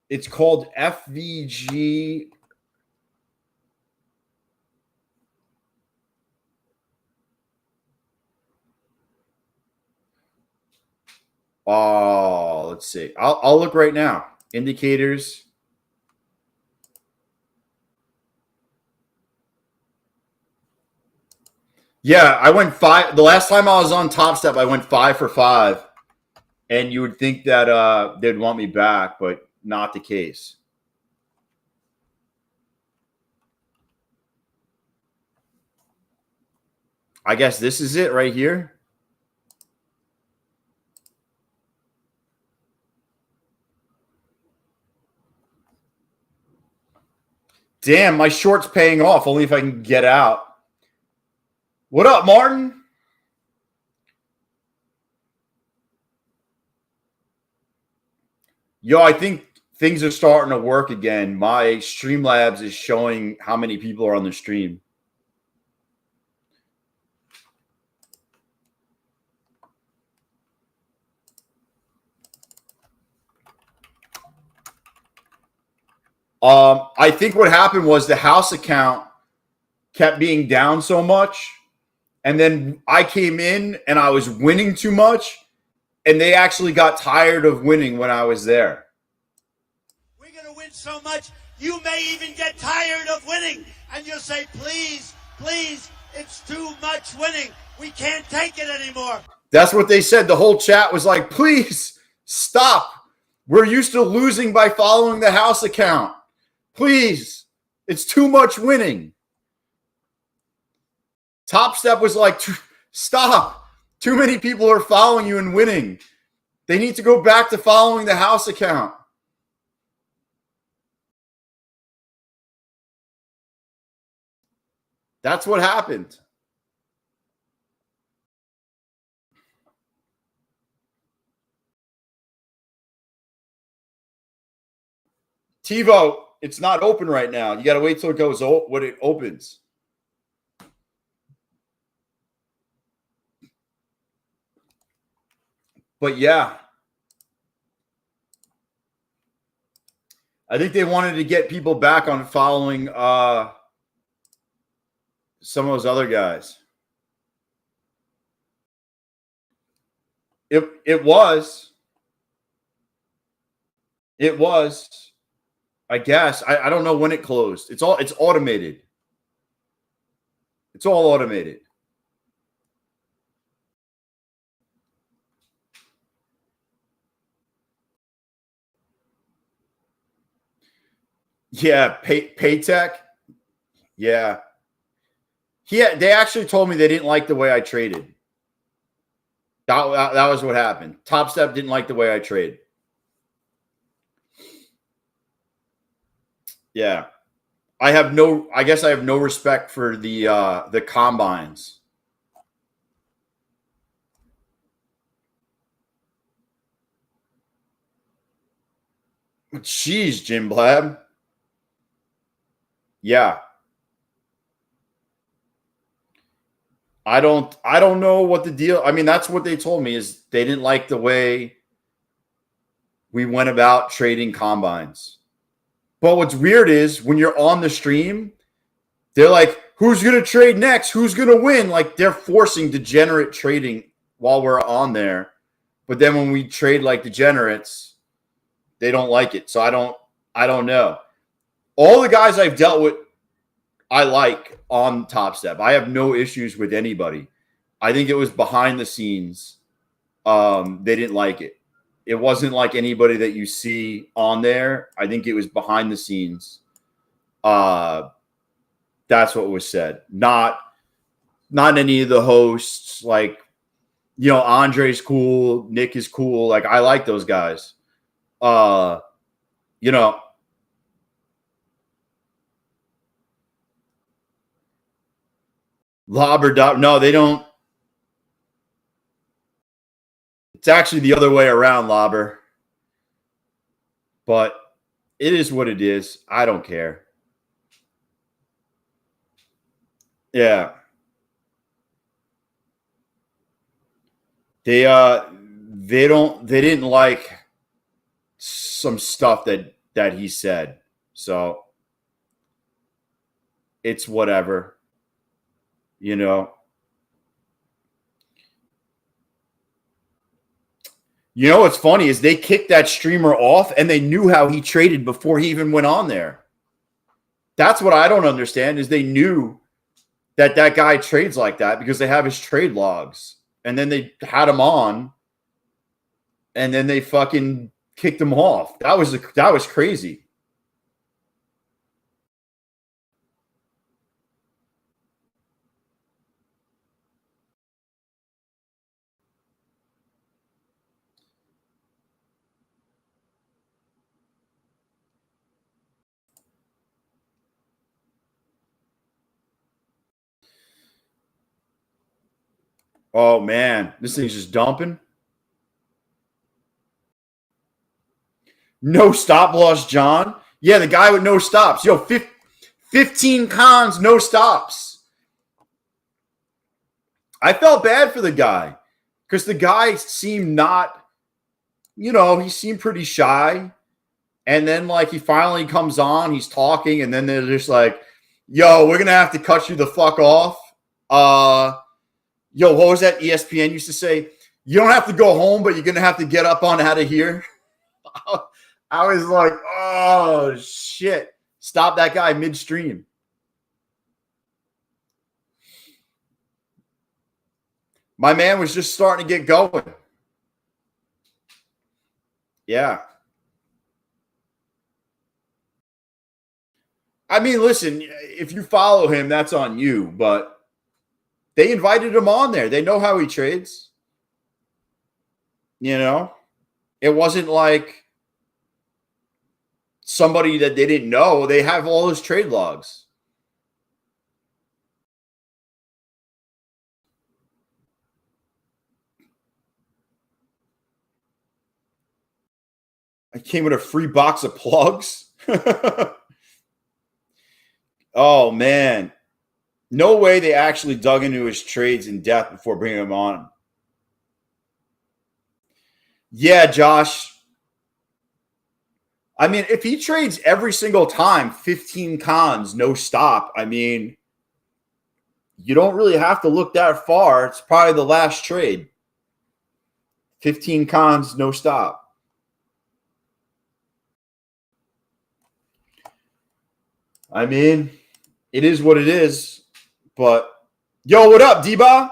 It's called FVG. Oh, let's see. I'll look right now. Indicators. Yeah, I went 5. The last time I was on Topstep, I went 5 for 5. And you would think that they'd want me back, but not the case. I guess this is it right here. Damn, my short's paying off. Only if I can get out. What up, Martin? Yo, I think things are starting to work again. My Streamlabs is showing how many people are on the stream. I think what happened was the house account kept being down so much. And then I came in and I was winning too much. And they actually got tired of winning when I was there. We're going to win so much, you may even get tired of winning. And you'll say, please, please, it's too much winning. We can't take it anymore. That's what they said. The whole chat was like, please stop. We're used to losing by following the house account. Please, it's too much winning. Topstep was like, stop. Too many people are following you and winning. They need to go back to following the house account. That's what happened. TiVo, it's not open right now. You got to wait till it goes when it opens. But yeah, I think they wanted to get people back on following some of those other guys. It was, I guess. I don't know when it closed. It's automated. It's all automated. Yeah, Paytech. Yeah. They actually told me they didn't like the way I traded. That was what happened. Topstep didn't like the way I trade. Yeah. I guess I have no respect for the combines. Jeez, Jim Blab. Yeah. I don't know what the deal. I mean, that's what they told me is they didn't like the way we went about trading combines. But what's weird is when you're on the stream, they're like, who's going to trade next? Who's going to win? Like they're forcing degenerate trading while we're on there. But then when we trade like degenerates, they don't like it. So I don't know. All the guys I've dealt with, I like on Topstep. I have no issues with anybody. I think it was behind the scenes. They didn't like it. It wasn't like anybody that you see on there. I think it was behind the scenes. That's what was said. Not any of the hosts. Like, you know, Andre's cool. Nick is cool. Like, I like those guys. You know, Lobber, no, they don't. It's actually the other way around, Lobber. But it is what it is. I don't care. Yeah. They didn't like some stuff that he said. So it's whatever. You know. You know what's funny is they kicked that streamer off and they knew how he traded before he even went on there. That's what I don't understand is they knew that guy trades like that because they have his trade logs. And then they had him on and then they fucking kicked him off. That was crazy. Oh, man. This thing's just dumping. No stop loss, John. Yeah, the guy with no stops. Yo, 15 cons, no stops. I felt bad for the guy because the guy seemed not, you know, he seemed pretty shy. And then, like, he finally comes on, he's talking, and then they're just like, yo, we're going to have to cut you the fuck off. Yo, what was that ESPN used to say? You don't have to go home, but you're going to have to get up on out of here. I was like, oh, shit. Stop that guy midstream. My man was just starting to get going. Yeah. I mean, listen, if you follow him, that's on you, but they invited him on there. They know how he trades. You know, it wasn't like somebody that they didn't know. They have all his trade logs. I came with a free box of plugs. Oh, man. No way they actually dug into his trades in depth before bringing him on. Yeah, Josh. I mean, if he trades every single time, 15 cons, no stop, I mean, you don't really have to look that far. It's probably the last trade. 15 cons, no stop. I mean, it is what it is. But, yo, what up, D-Ba?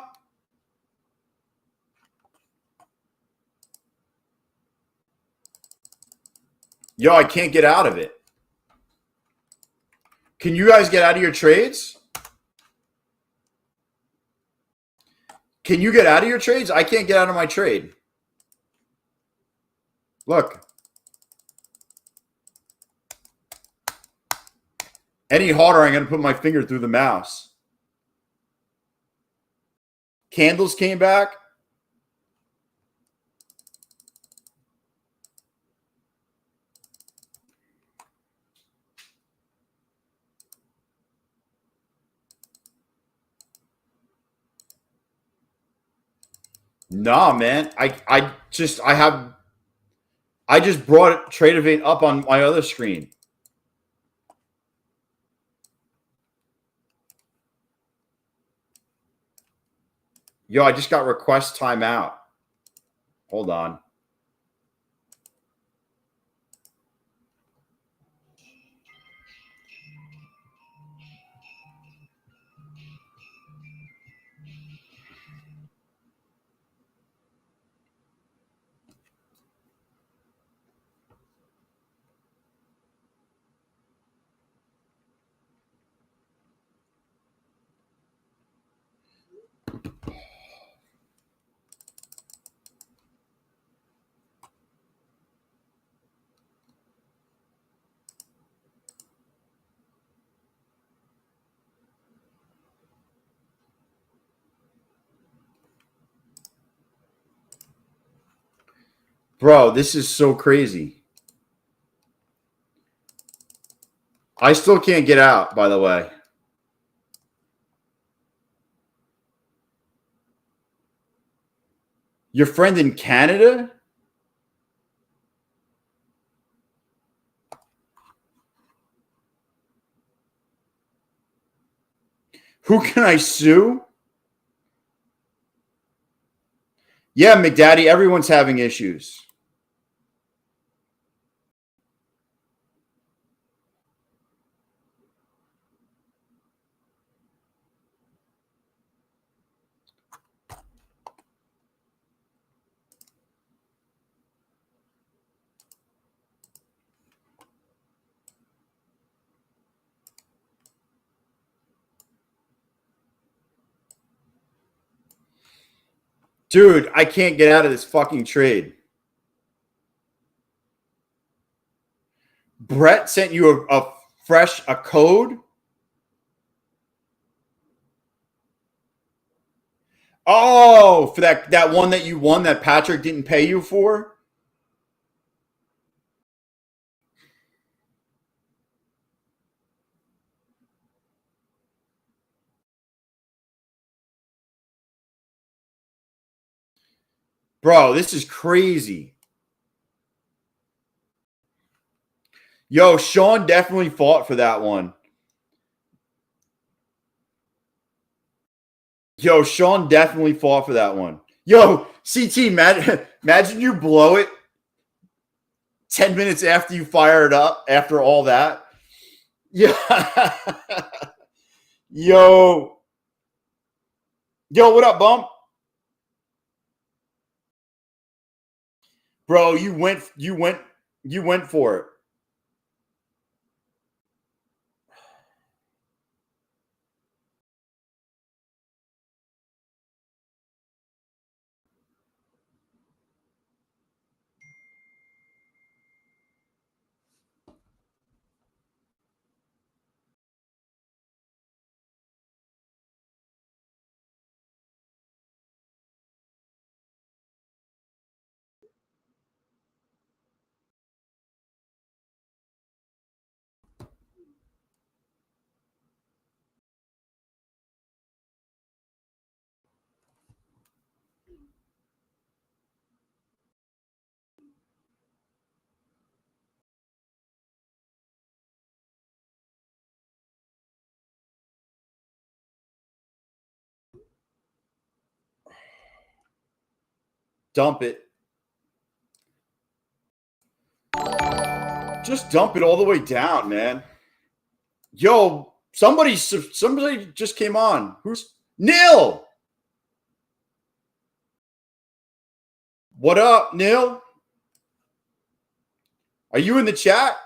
Yo, I can't get out of it. Can you guys get out of your trades? Can you get out of your trades? I can't get out of my trade. Look. Any harder, I'm going to put my finger through the mouse. Candles came back. Nah, man. I just brought Tradeify up on my other screen. Yo, I just got request timeout. Hold on. Bro, this is so crazy. I still can't get out, by the way. Your friend in Canada? Who can I sue? Yeah, McDaddy, everyone's having issues. Dude, I can't get out of this fucking trade. Brett sent you a code? Oh, for that one that you won that Patrick didn't pay you for? Bro, this is crazy. Yo, Sean definitely fought for that one. Yo, Sean definitely fought for that one. Yo, CT, imagine you blow it 10 minutes after you fire it up after all that. Yeah. Yo. Yo, what up, Bump? Bro, you went for it. Dump it. Just dump it all the way down, man. Yo, somebody just came on. Who's Neil? What up, Neil? Are you in the chat?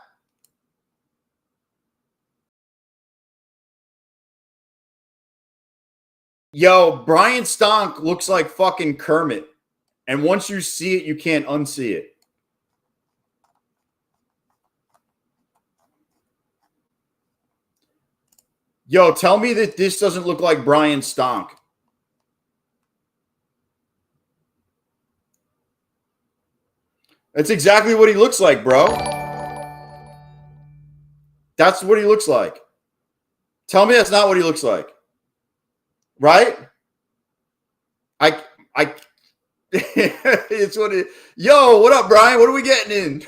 Yo, Brian Stonk looks like fucking Kermit. And once you see it, you can't unsee it. Yo, tell me that this doesn't look like Brian Stonk. That's exactly what he looks like, bro. That's what he looks like. Tell me that's not what he looks like. Right? I it's what it. Yo, what up, Brian? What are we getting in?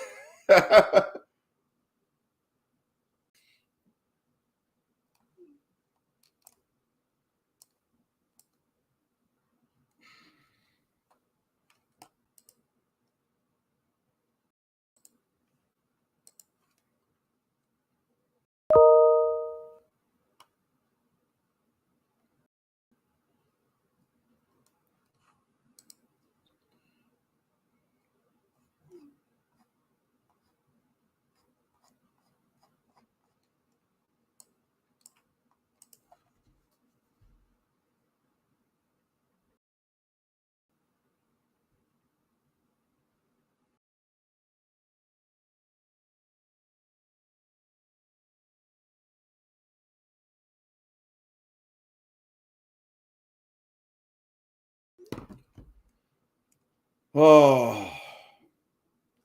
Oh,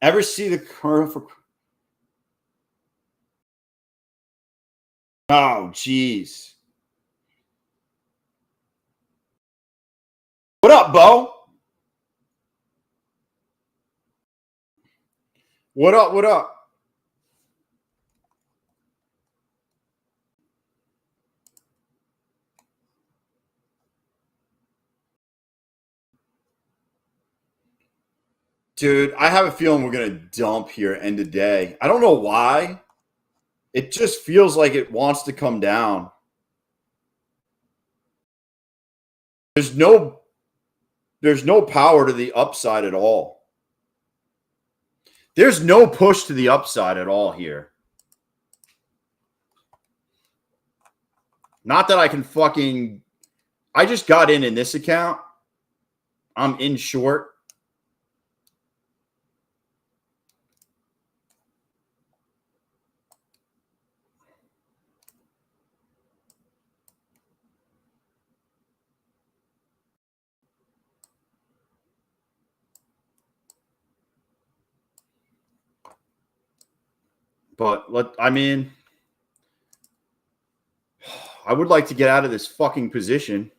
ever see the curve for? Oh, jeez. What up, Bo? What up? What up? Dude, I have a feeling we're going to dump here end of day. I don't know why. It just feels like it wants to come down. There's no power to the upside at all. There's no push to the upside at all here. Not that I can fucking... I just got in this account. I'm in short. But I mean, I would like to get out of this fucking position.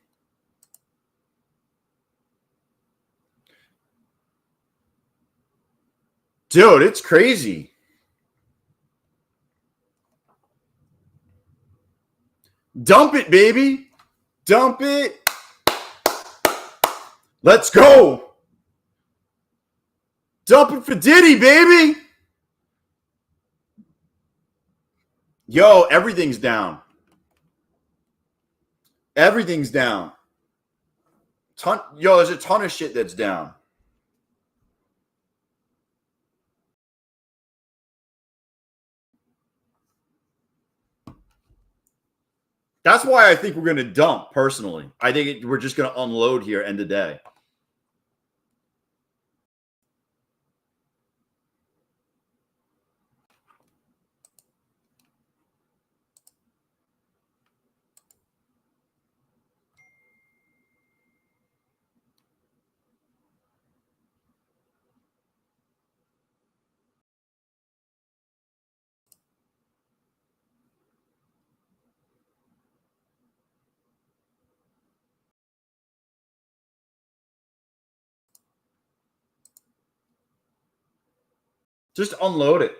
Dude, it's crazy. Dump it, baby. Dump it. Let's go. Dump it for Diddy, baby. Yo, everything's down. Everything's down. There's a ton of shit that's down. That's why I think we're going to dump, personally. I think we're just going to unload here end of day. Just unload it.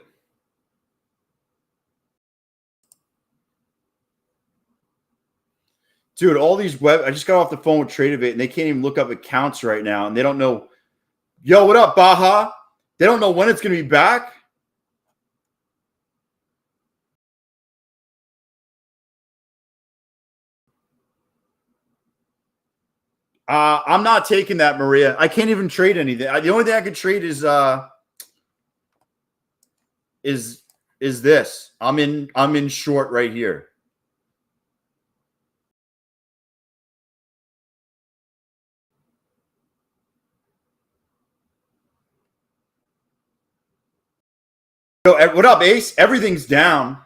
Dude, all these I just got off the phone with Tradeify and they can't even look up accounts right now. And they don't know. Yo, what up, Baja? They don't know when it's going to be back. I'm not taking that, Maria. I can't even trade anything. The only thing I could trade is this. I'm in short right here. Yo, what up, Ace? Everything's down.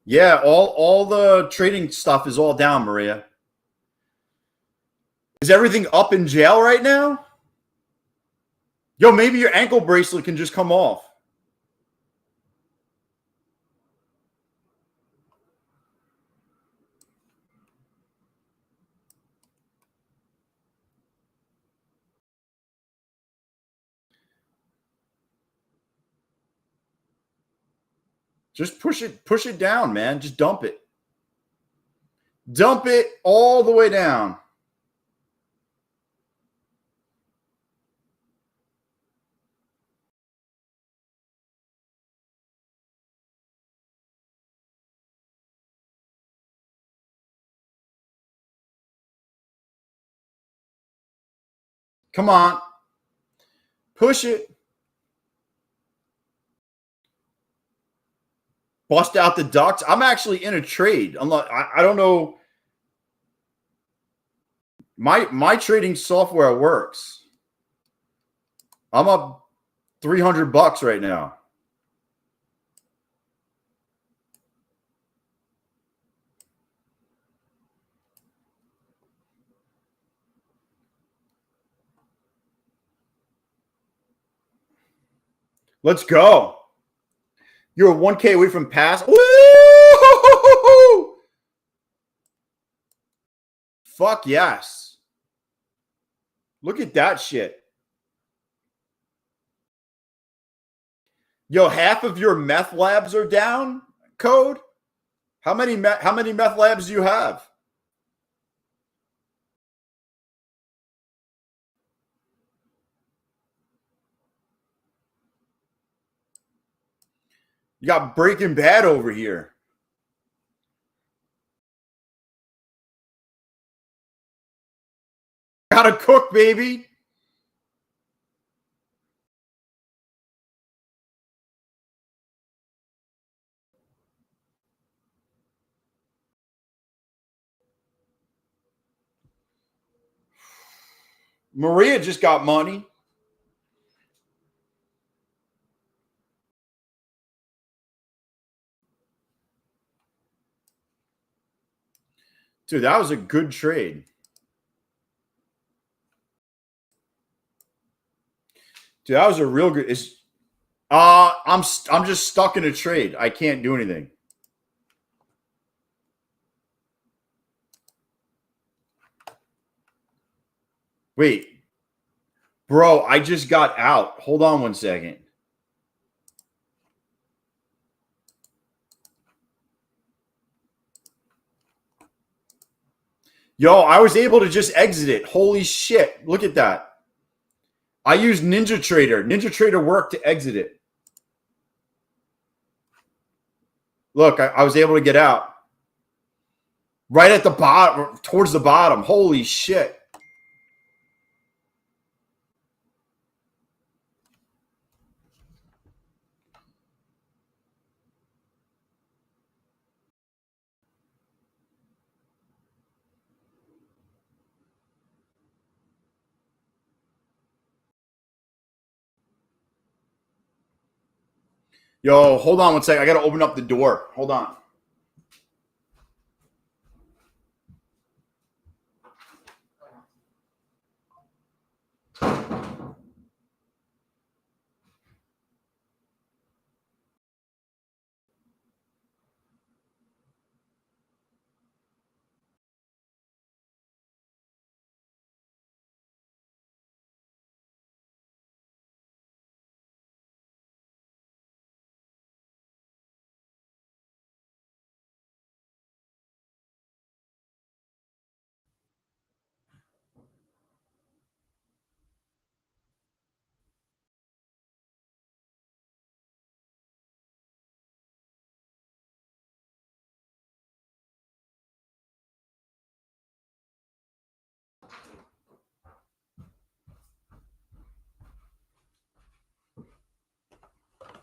Yeah, all the trading stuff is all down, Maria. Is everything up in jail right now? Yo, maybe your ankle bracelet can just come off. Just push it down, man. Just dump it. Dump it all the way down. Come on. Push it. Bust out the ducts. I'm actually in a trade. I don't know. My trading software works. I'm up $300 right now. Let's go. You're 1K away from pass. Woo! Fuck yes. Look at that shit. Yo, half of your meth labs are down, Code? How many meth labs do you have? You got Breaking Bad over here. Gotta cook, baby. Maria just got money. Dude, that was a good trade. Dude, that was a real good. I'm just stuck in a trade. I can't do anything. Wait, bro, I just got out. Hold on one second. Yo, I was able to just exit it. Holy shit. Look at that. I used Ninja Trader. Ninja Trader worked to exit it. Look, I was able to get out. Right at the bottom, towards the bottom. Holy shit. Yo, hold on one second. I got to open up the door. Hold on.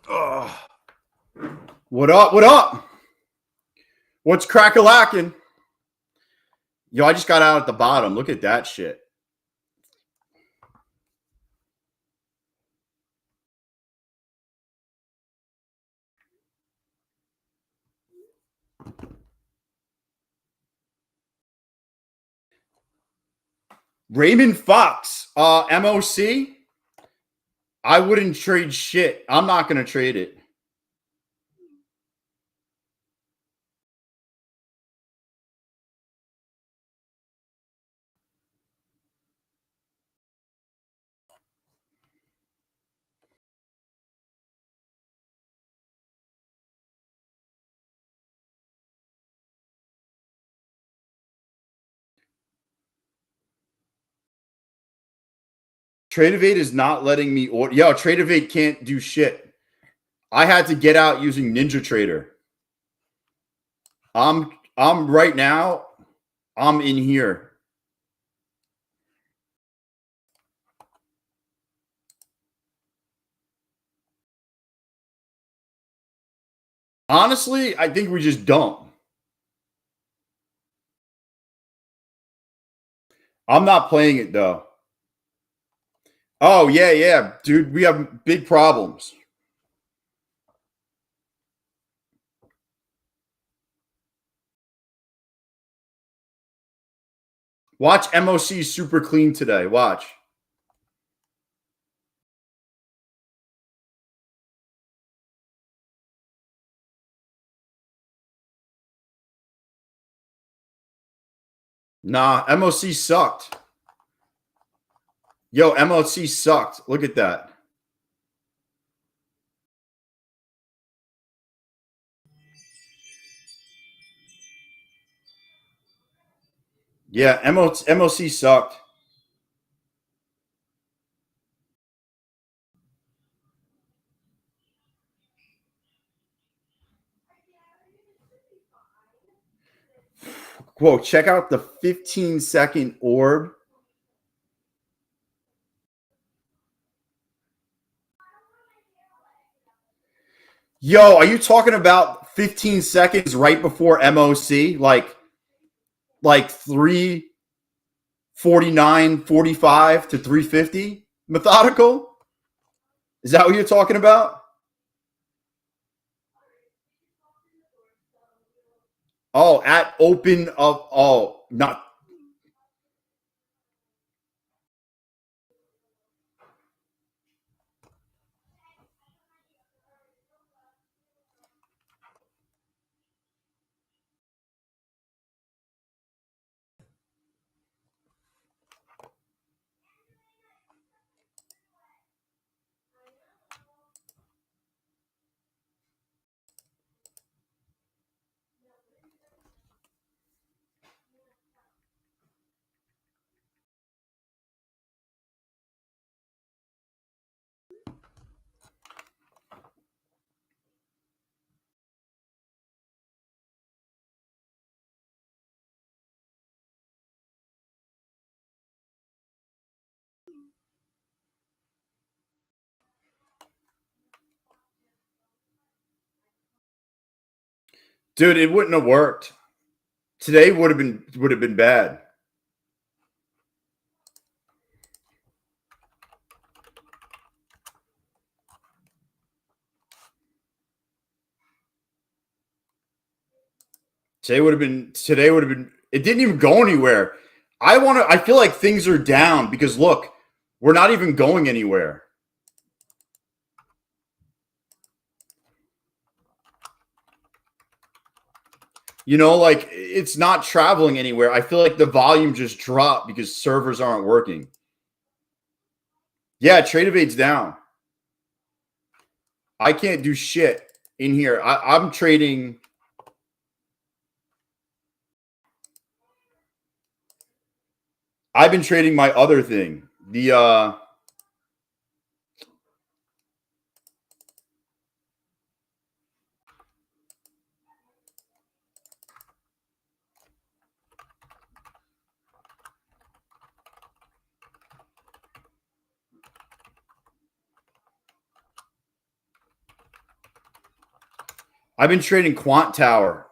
Ugh. What up? What up? What's crack-a-lacking? Yo, I just got out at the bottom. Look at that shit. Raymond Fox, MOC. I wouldn't trade shit. I'm not going to trade it. Tradeivate is not letting me order. Yo, Tradeivate can't do shit. I had to get out using Ninja Trader. I'm right now. I'm in here. Honestly, I think we just dump. I'm not playing it though. Oh, yeah, dude. We have big problems. Watch MOC super clean today. Watch. Nah, MOC sucked. Yo, MOC sucked. Look at that. Yeah, MOC sucked. Whoa, check out the 15-second orb. Yo, are you talking about 15 seconds right before MOC? Like 3:49:45 to 3:50? Methodical? Is that what you're talking about? Oh, at open of not. Dude, it wouldn't have worked. Today would have been bad. Today would have been it didn't even go anywhere. I feel like things are down because look, we're not even going anywhere. You know, like it's not traveling anywhere. I feel like the volume just dropped because servers aren't working. Yeah, trade evade's down. I can't do shit in here. I'm trading. I've been trading my other thing. I've been trading Quant Tower.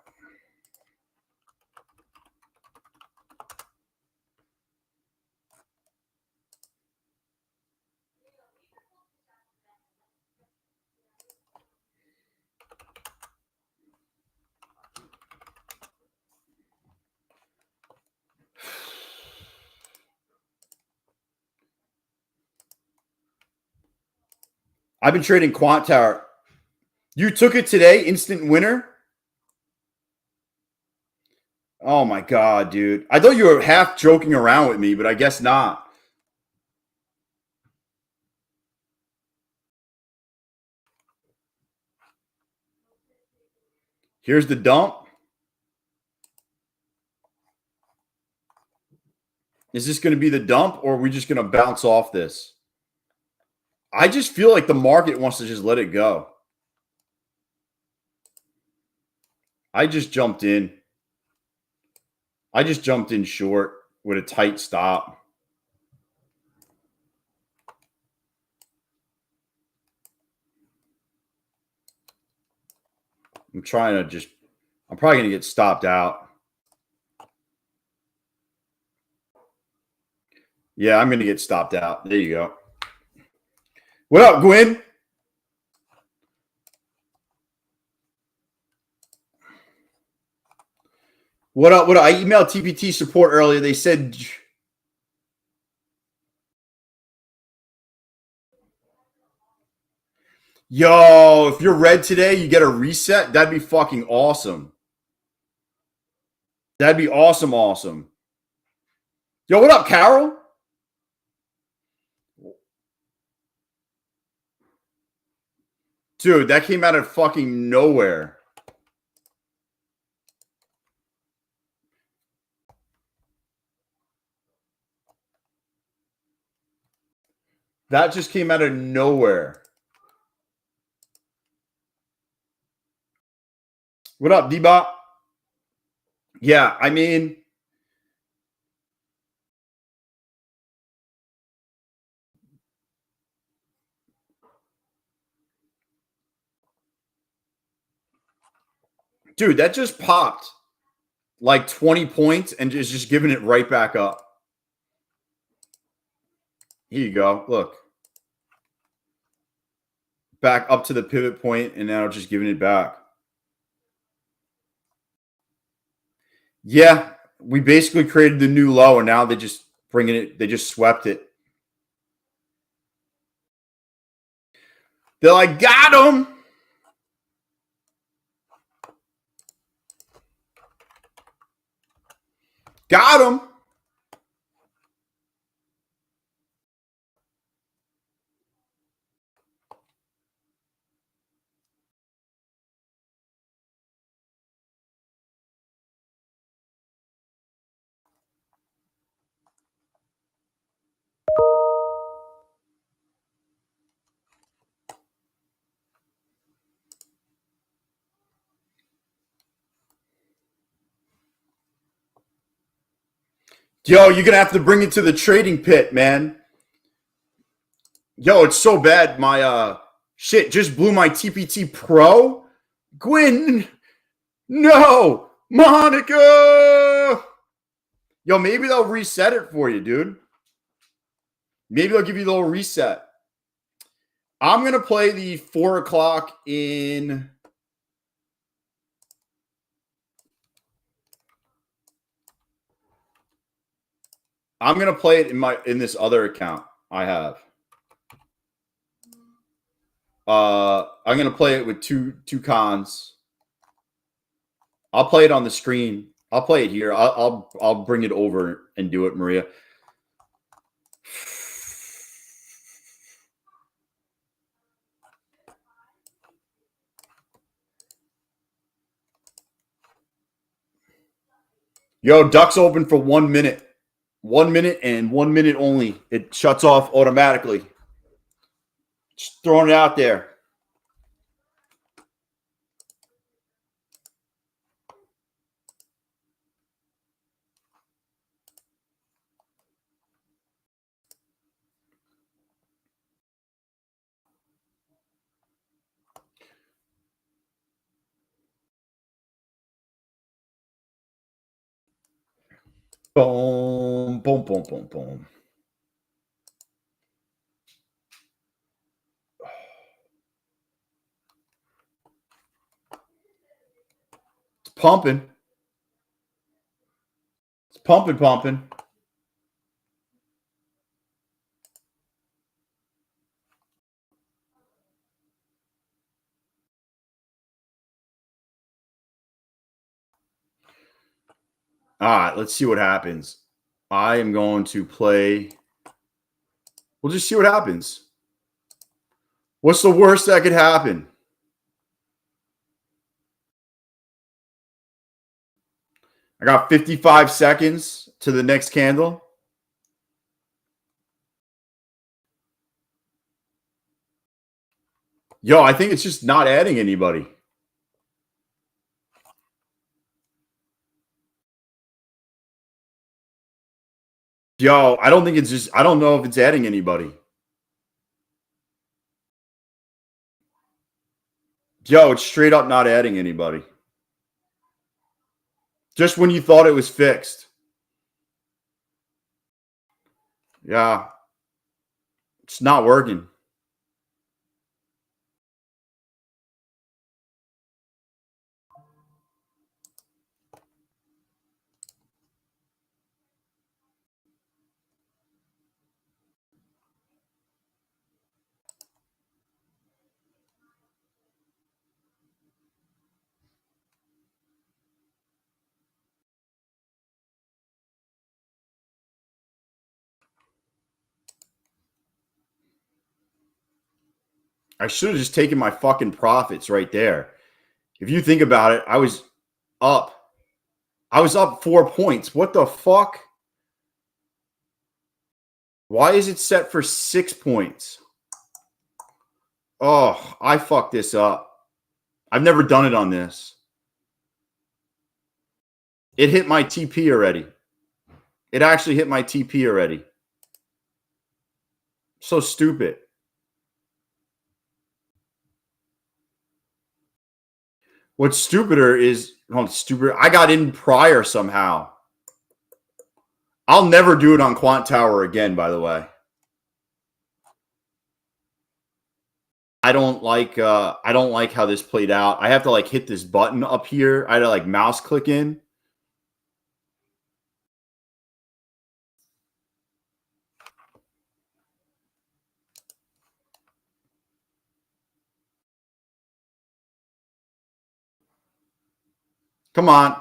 I've been trading Quant Tower. You took it today, instant winner? Oh my god, dude. I thought you were half joking around with me, but I guess not. Here's the dump. Is this going to be the dump or are we just going to bounce off this? I just feel like the market wants to just let it go. I just jumped in. I just jumped in short with a tight stop. I'm probably going to get stopped out. Yeah, I'm going to get stopped out. There you go. What up, Gwen? What up? I emailed TPT support earlier. They said, yo, if you're red today, you get a reset. That'd be fucking awesome. That'd be awesome. Yo, what up, Carol? Dude, that came out of fucking nowhere. That just came out of nowhere. What up, D-Bot? Yeah, I mean, dude, that just popped like 20 points and is just giving it right back up. Here you go. Look. Back up to the pivot point and now just giving it back. Yeah, we basically created the new low and now they just bringing it, they just swept it. They're like, got him. Got him. Yo, you're going to have to bring it to the trading pit, man. Yo, it's so bad. My shit just blew my TPT Pro. Gwyn, no. Monica. Yo, maybe they'll reset it for you, dude. Maybe they'll give you a little reset. I'm going to play the 4 o'clock in... I'm going to play it in this other account I have. I'm going to play it with two cons. I'll play it on the screen. I'll play it here. I'll bring it over and do it, Maria. Yo, Duck's open for 1 minute. 1 minute and 1 minute only. It shuts off automatically. Just throwing it out there. Boom, boom, boom, boom, boom. It's pumping. It's pumping, pumping. All right, let's see what happens. I am going to play. We'll just see what happens. What's the worst that could happen? I got 55 seconds to the next candle. Yo, I think it's just not adding anybody. Yo, I don't think it's just, I don't know if it's adding anybody. Yo, it's straight up not adding anybody. Just when you thought it was fixed. Yeah. It's not working. I should have just taken my fucking profits right there. If you think about it, I was up 4 points. What the fuck? Why is it set for 6 points? Oh, I fucked this up. I've never done it on this. It hit my TP already. It actually hit my TP already. So stupid. What's stupider is, I got in prior somehow. I'll never do it on Quant Tower again, by the way. I don't like how this played out. I have to like hit this button up here. I had to like mouse click in. Come on.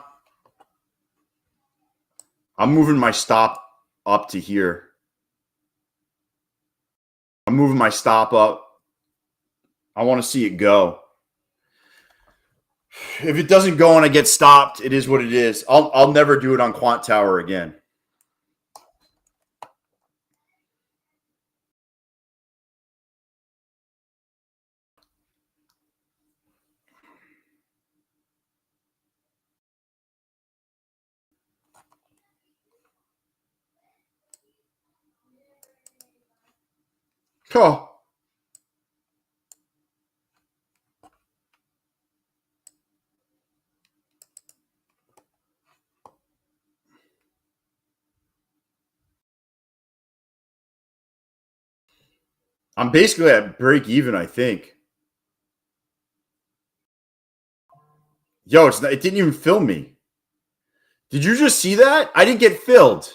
I'm moving my stop up to here. I'm moving my stop up. I want to see it go. If it doesn't go and I get stopped, it is what it is. I'll never do it on Quant Tower again. Oh. I'm basically at break even, I think. Yo, it didn't even fill me. Did you just see that? I didn't get filled.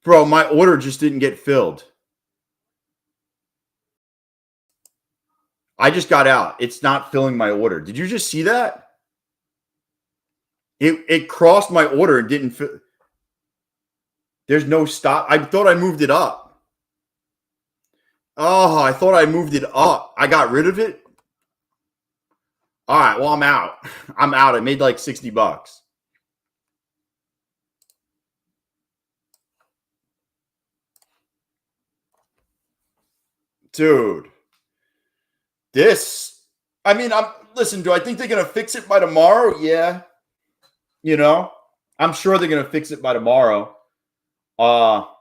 Bro, my order just didn't get filled. I just got out. It's not filling my order. Did you just see that? It crossed my order and didn't fill. There's no stop. I thought I moved it up. Oh, I thought I moved it up. I got rid of it. All right, well, I'm out. I'm out. I made like $60. Dude. Listen, do I think they're going to fix it by tomorrow? Yeah. You know, I'm sure they're going to fix it by tomorrow. But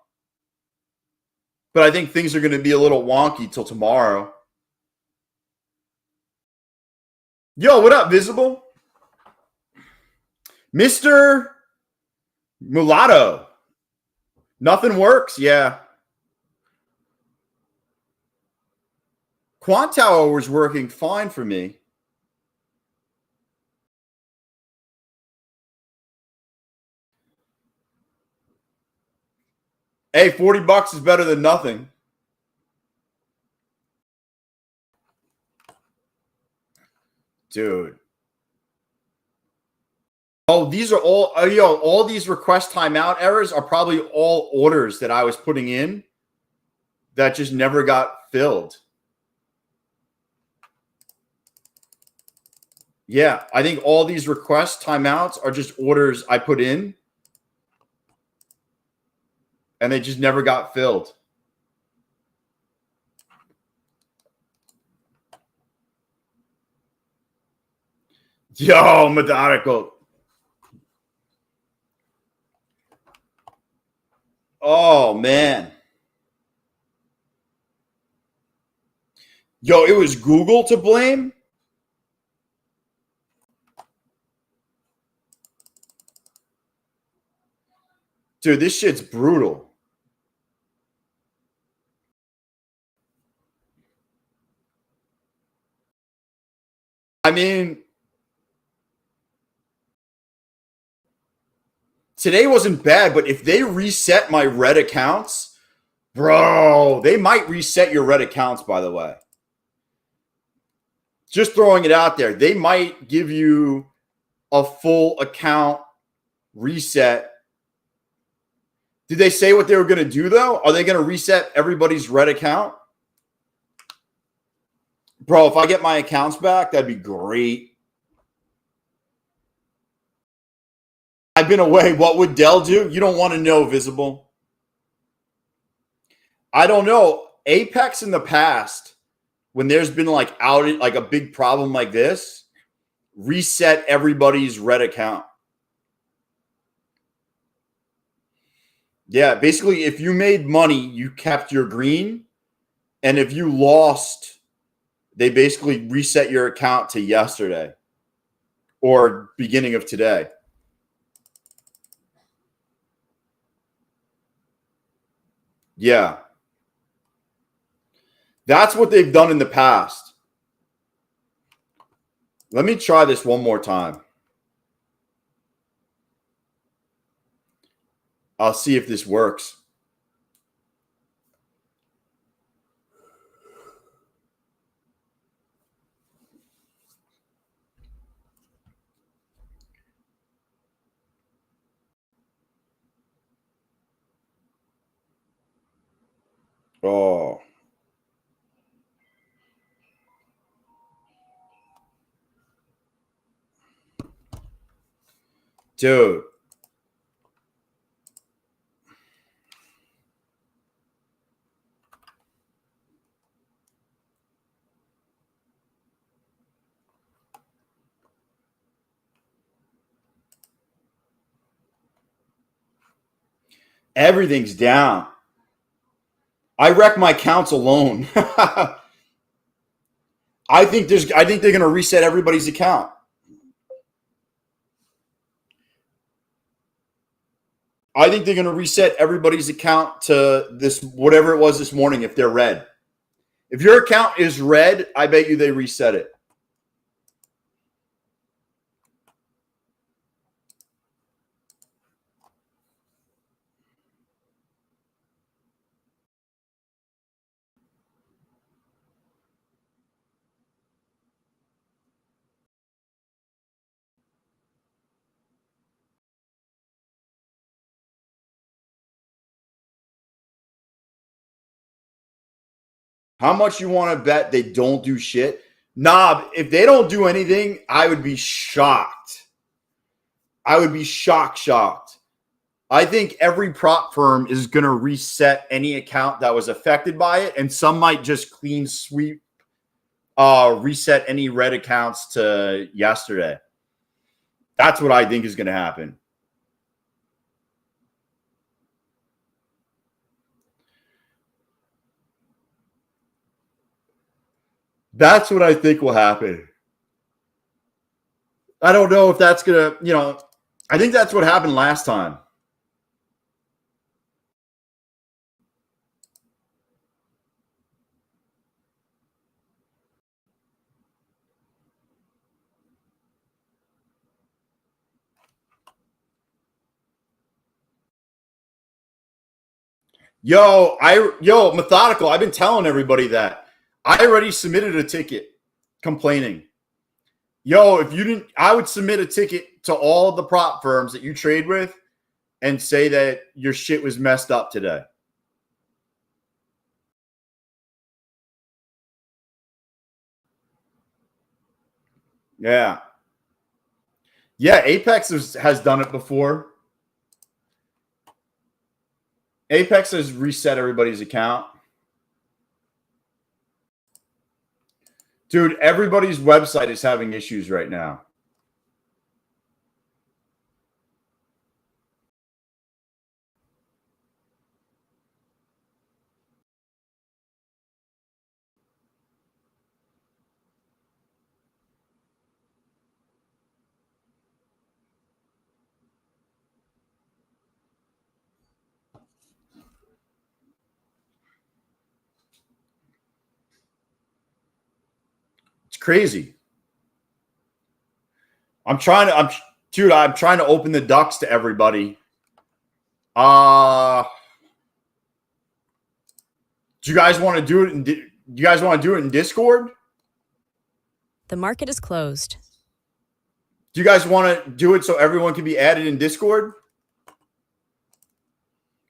I think things are going to be a little wonky till tomorrow. Yo, what up, Visible? Mr. Mulatto. Nothing works? Yeah. Quant Tower was working fine for me. Hey, $40 is better than nothing. Dude. Oh, these are all, all these request timeout errors are probably all orders that I was putting in that just never got filled. Yeah, I think all these request timeouts are just orders I put in and they just never got filled. Yo, methodical. Oh, man. Yo, it was Google to blame? Dude, this shit's brutal. I mean, today wasn't bad, but if they reset my red accounts, bro, they might reset your red accounts, by the way. Just throwing it out there. They might give you a full account reset. Did they say what they were going to do, though? Are they going to reset everybody's red account? Bro, if I get my accounts back, that'd be great. I've been away. What would Dell do? You don't want to know, Visible. I don't know. Apex in the past, when there's been like a big problem like this, reset everybody's red account. Yeah, basically, if you made money, you kept your green. And if you lost, they basically reset your account to yesterday or beginning of today. Yeah. That's what they've done in the past. Let me try this one more time. I'll see if this works. Oh. Dude. Everything's down. I wrecked my accounts alone. I think they're going to reset everybody's account. I think they're going to reset everybody's account to this, whatever it was this morning, if they're red. If your account is red, I bet you they reset it. How much you want to bet they don't do shit? Nah, if they don't do anything, I would be shocked. I would be shocked. I think every prop firm is going to reset any account that was affected by it, and some might just clean sweep, reset any red accounts to yesterday. That's what I think is going to happen. That's what I think will happen. I don't know if that's going to, I think that's what happened last time. Methodical. I've been telling everybody that. I already submitted a ticket complaining. If you didn't, I would submit a ticket to all of the prop firms that you trade with and say that your shit was messed up today. Yeah. Yeah, Apex has done it before. Apex has reset everybody's account. Dude, everybody's website is having issues right now. It's crazy. I'm trying to open the ducks to everybody. Do you guys want to do it in Discord? The market is closed. Do you guys want to do it so everyone can be added in Discord?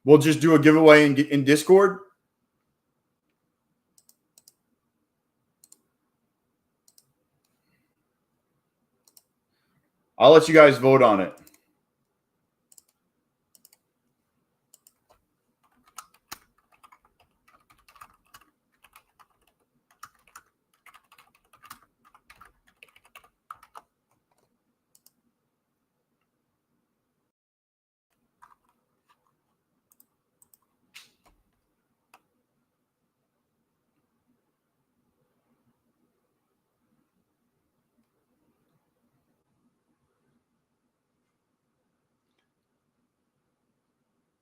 We'll just do a giveaway in Discord. I'll let you guys vote on it.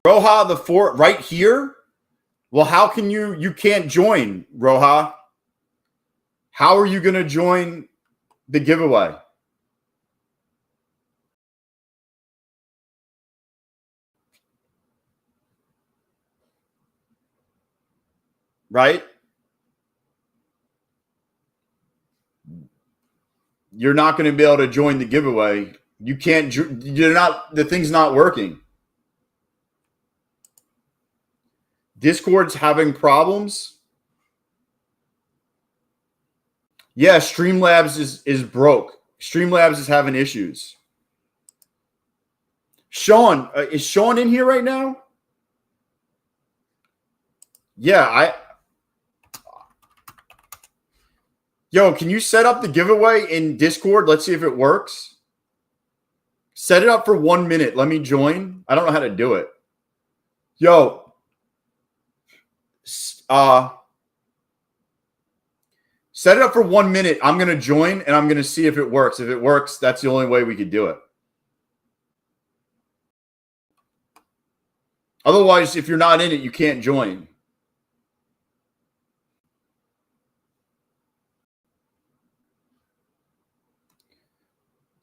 Roja the fort right here. Well, how can you can't join, Roja? How are you going to join the giveaway? Right? You're not going to be able to join the giveaway. You can't, you're not, the thing's not working. Discord's having problems. Yeah, Streamlabs is broke. Streamlabs is having issues. Sean, is Sean in here right now? Yeah, Yo, can you set up the giveaway in Discord? Let's see if it works. Set it up for 1 minute. Let me join. I don't know how to do it. Yo, set it up for 1 minute. I'm going to join, and I'm going to see if it works. If it works, that's the only way we could do it. Otherwise, if you're not in it, you can't join.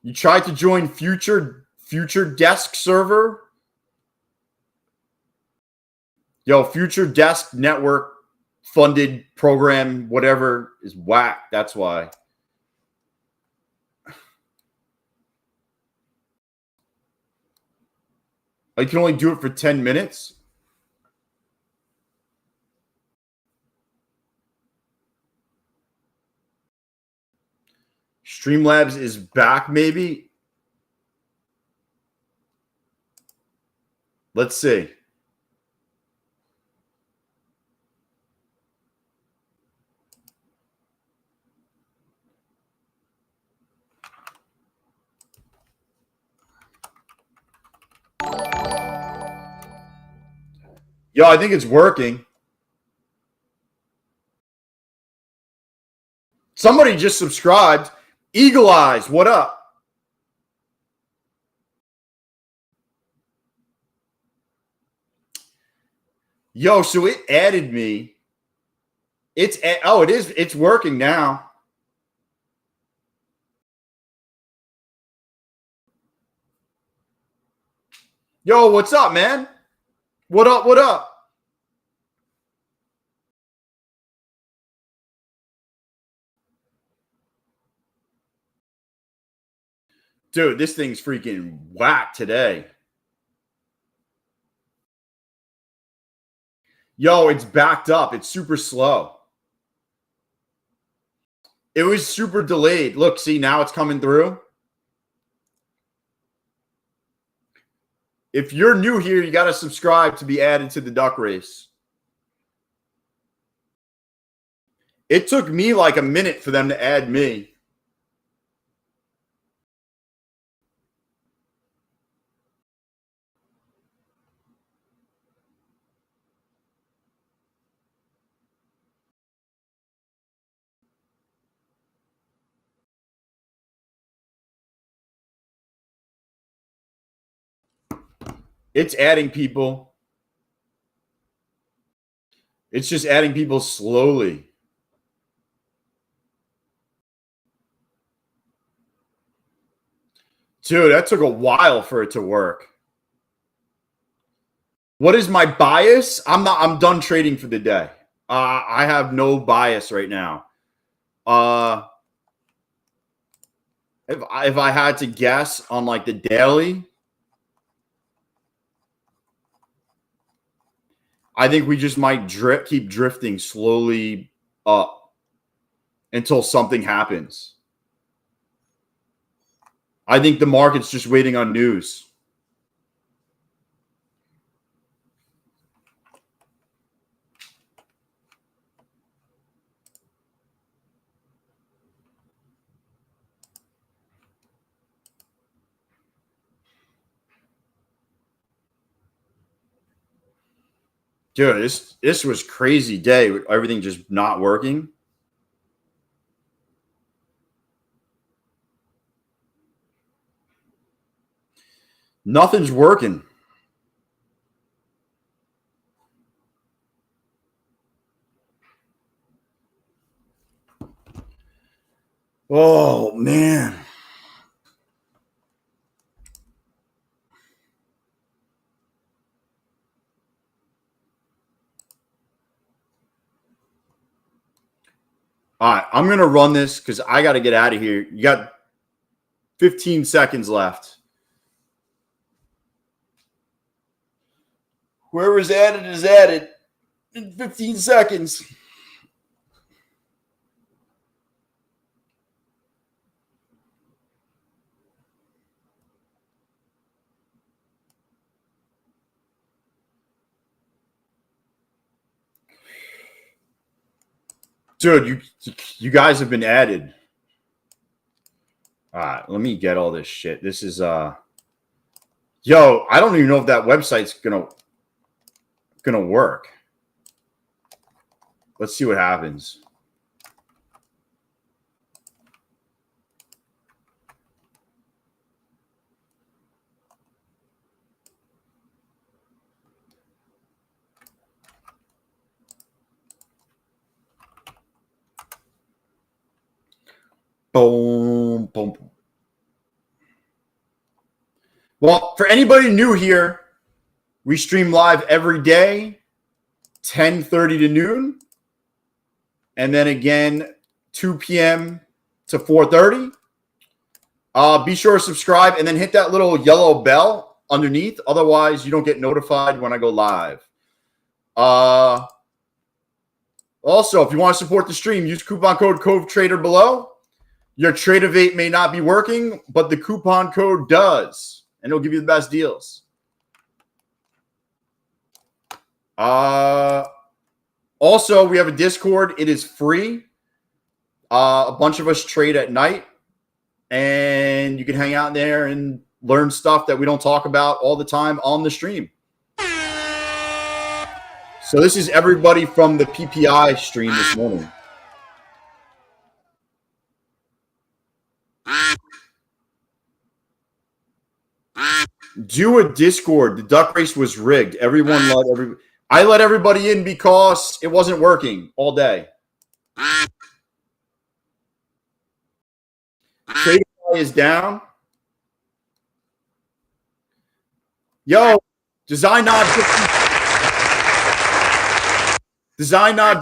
You tried to join future desk server. Yo, future desk network funded program, whatever, is whack. That's why. I can only do it for 10 minutes. Streamlabs is back, maybe. Let's see. Yo, I think it's working. Somebody just subscribed. Eagle Eyes, what up? Yo, so it added me. It's working now. Yo, what's up, man? What up? What up? Dude, this thing's freaking whack today. Yo, it's backed up. It's super slow. It was super delayed. Look, see, now it's coming through. If you're new here, you got to subscribe to be added to the duck race. It took me like a minute for them to add me. It's adding people. It's just adding people slowly. Dude, that took a while for it to work. What is my bias? I'm done trading for the day. I have no bias right now. If I had to guess on like the daily, I think we just might keep drifting slowly up until something happens. I think the market's just waiting on news. Dude, this was crazy day with everything just not working. Nothing's working. Oh, man. All right, I'm going to run this because I got to get out of here. You got 15 seconds left. Whoever's added is added in 15 seconds. Dude, you guys have been added. All right, let me get all this shit. This is yo, I don't even know if that website's gonna work. Let's see what happens. Boom, boom, boom. Well, for anybody new here, we stream live every day, 10:30 to noon, and then again 2 p.m. to 4:30. Be sure to subscribe and then hit that little yellow bell underneath. Otherwise, you don't get notified when I go live. Also, if you want to support the stream, use coupon code COVETRADER below. Your Tradeivate may not be working, but the coupon code does, and it'll give you the best deals. Also, we have a Discord. It is free. A bunch of us trade at night, and you can hang out there and learn stuff that we don't talk about all the time on the stream. So this is everybody from the PPI stream this morning. Do a Discord. The duck race was rigged. I let everybody in because it wasn't working all day. Tradeify is down. Yo, Design Knob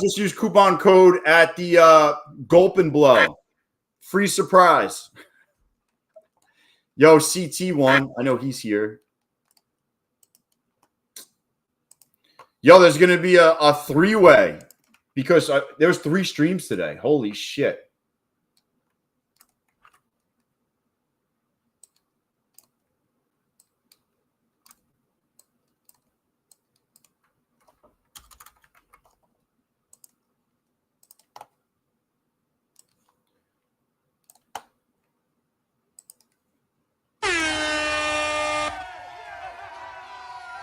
just use coupon code at the Gulp and Blow. Free surprise. Yo, CT1. I know he's here. Yo, there's going to be a three-way because there's 3 streams today. Holy shit.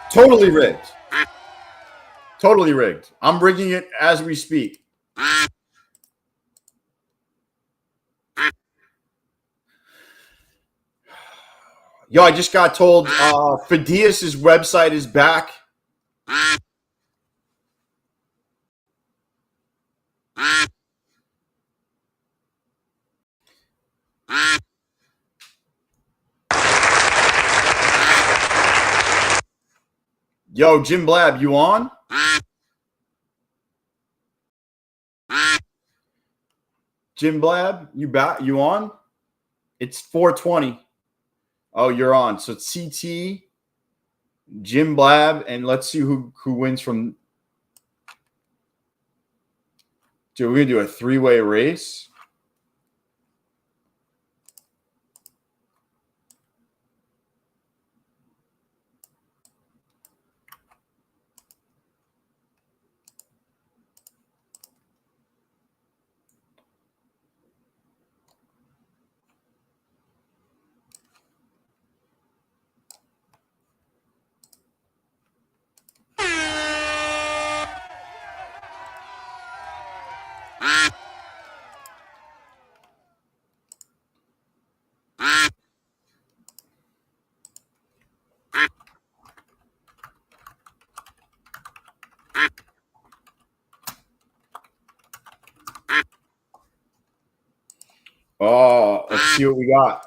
Totally rigged. Totally rigged. I'm rigging it as we speak. Yo, I just got told Fidias' website is back. Yo, Jim Blab, you on? Jim Blab, you back? You on? It's 4:20. Oh, you're on. So it's CT, Jim Blab, and let's see who wins from. Dude, we're gonna do a 3-way race. Oh, let's see what we got.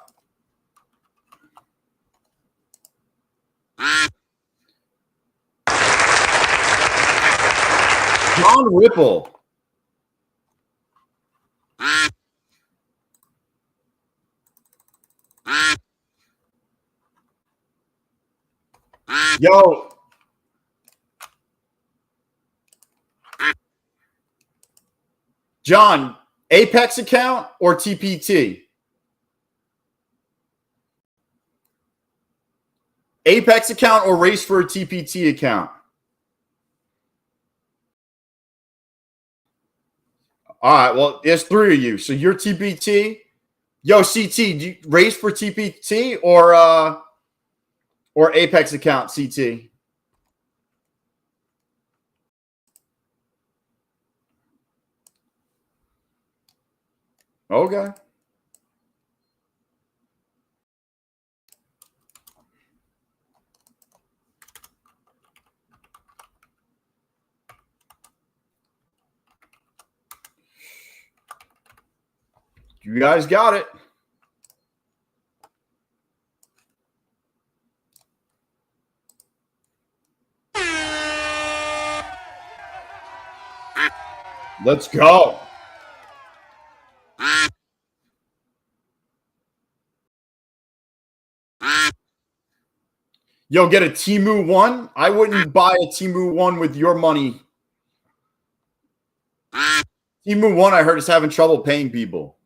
John Whipple. Yo. John, Apex account or TPT? Apex account or race for a TPT account? All right, well, there's 3 of you. So you're TPT. Yo, CT, do you race for TPT or Apex account, CT? Okay. You guys got it. Let's go. Yo, get a Temu 1? I wouldn't buy a Temu 1 with your money. Temu 1, I heard, is having trouble paying people.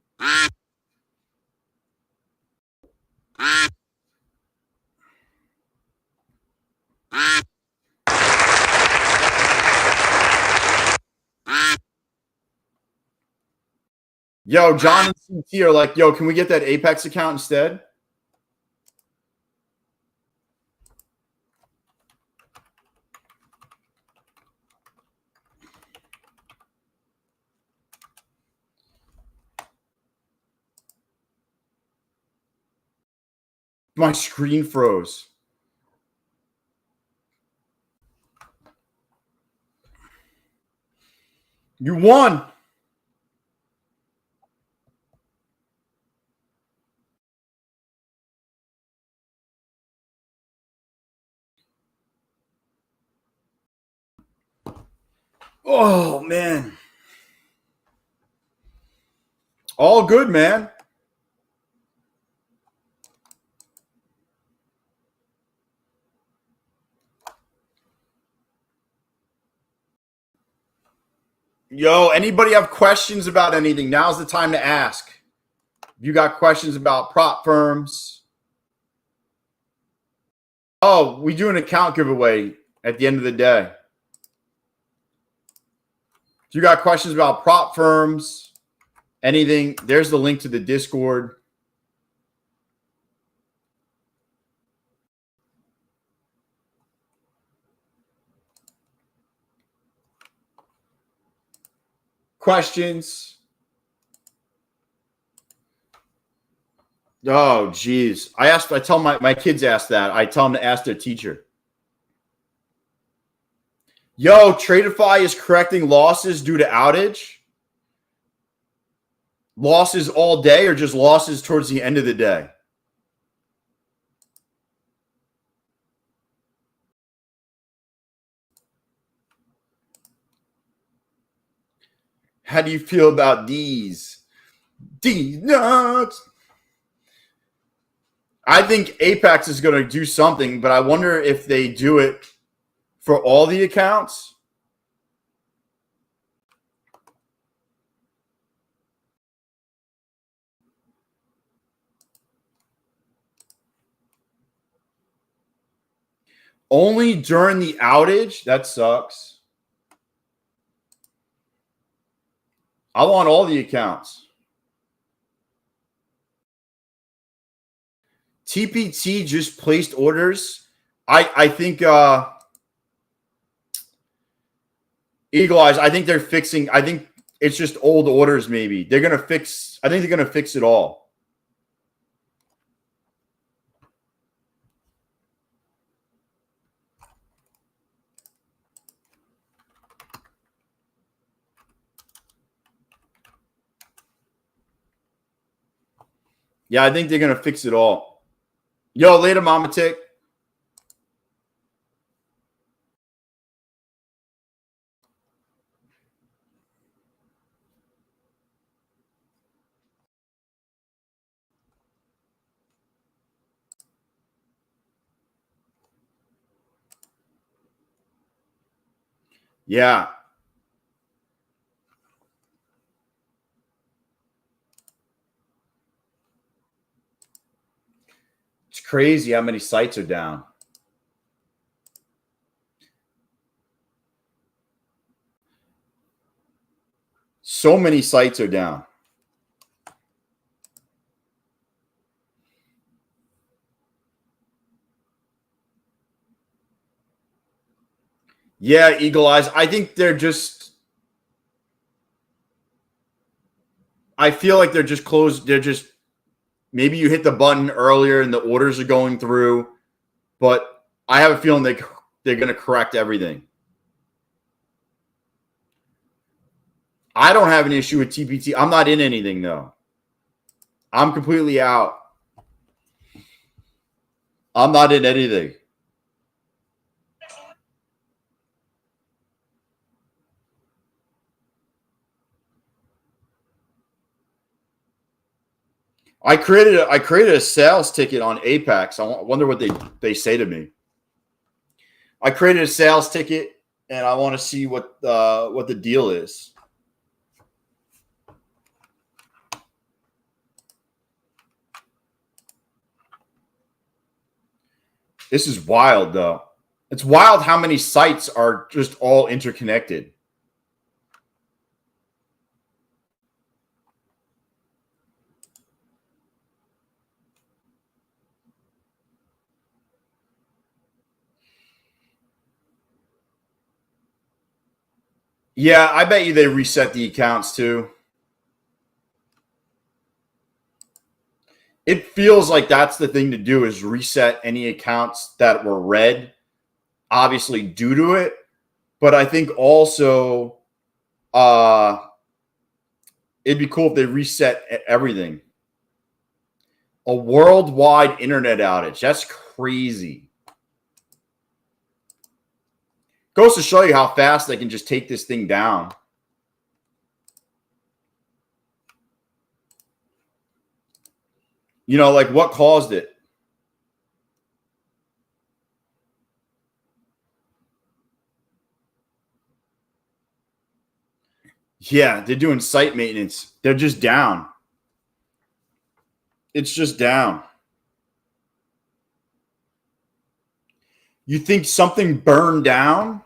Yo, John and CT are like, yo, can we get that Apex account instead? My screen froze. You won. Oh, man. All good, man. Yo, anybody have questions about anything? Now's the time to ask. You got questions about prop firms? Oh, we do an account giveaway at the end of the day. If you got questions about prop firms, anything, there's the link to the Discord. Questions? Oh, geez. I tell my kids ask that. I tell them to ask their teacher. Yo, Tradeify is correcting losses due to outage? Losses all day or just losses towards the end of the day? How do you feel about these nuts? I think Apex is going to do something, but I wonder if they do it for all the accounts. Only during the outage? That sucks. I want all the accounts. TPT just placed orders. I think Eagle Eyes, I think they're fixing. I think it's just old orders maybe. They're going to fix. I think they're going to fix it all. Yeah, I think they're going to fix it all. Yo, later, Mama Tick. Yeah. It's crazy how many sites are down. So many sites are down. Yeah, Eagle Eyes. I think they're just. I feel like they're just closed. They're just. Maybe you hit the button earlier and the orders are going through, but I have a feeling they're going to correct everything. I don't have an issue with TPT. I'm not in anything, though. I'm completely out. I'm not in anything. I created a sales ticket on Apex. I wonder what they say to me. I created a sales ticket and I want to see what the deal is. This is wild, though. It's wild how many sites are just all interconnected. Yeah, I bet you they reset the accounts too. It feels like that's the thing to do is reset any accounts that were red, obviously due to it. But I think also it'd be cool if they reset everything. A worldwide internet outage. That's crazy. Goes to show you how fast they can just take this thing down. You know, like what caused it? Yeah, they're doing site maintenance. They're just down. It's just down. You think something burned down?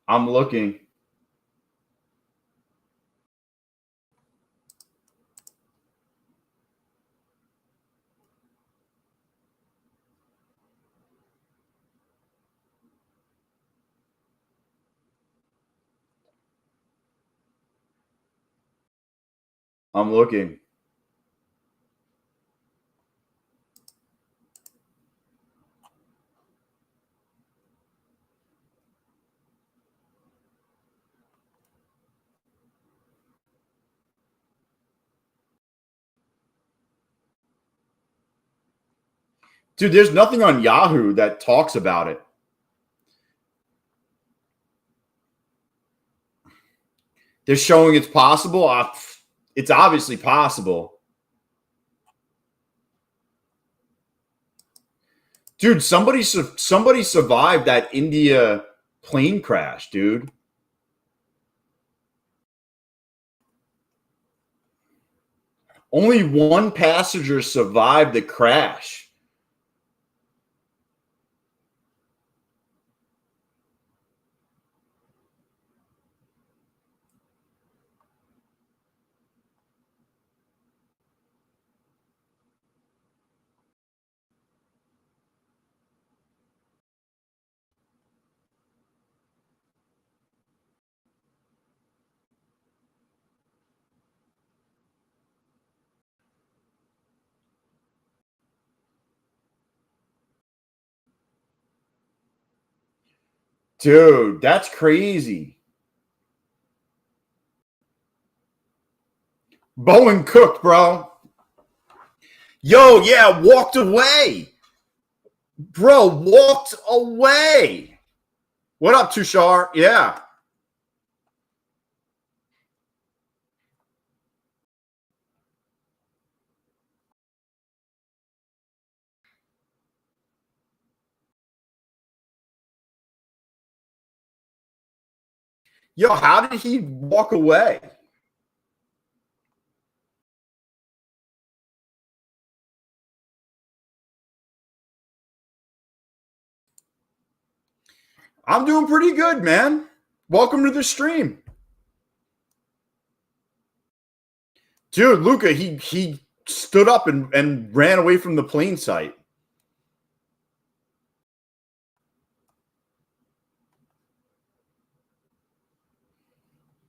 I'm looking. I'm looking. Dude, there's nothing on Yahoo that talks about it. They're showing it's possible. It's obviously possible. Dude, somebody survived that India plane crash, dude. Only one passenger survived the crash. Dude, that's crazy. Bowen cooked, bro. Yo, yeah, walked away. Bro, walked away. What up, Tushar? Yeah. Yo, how did he walk away? I'm doing pretty good, man. Welcome to the stream. Dude, Luca, he stood up and ran away from the plane site.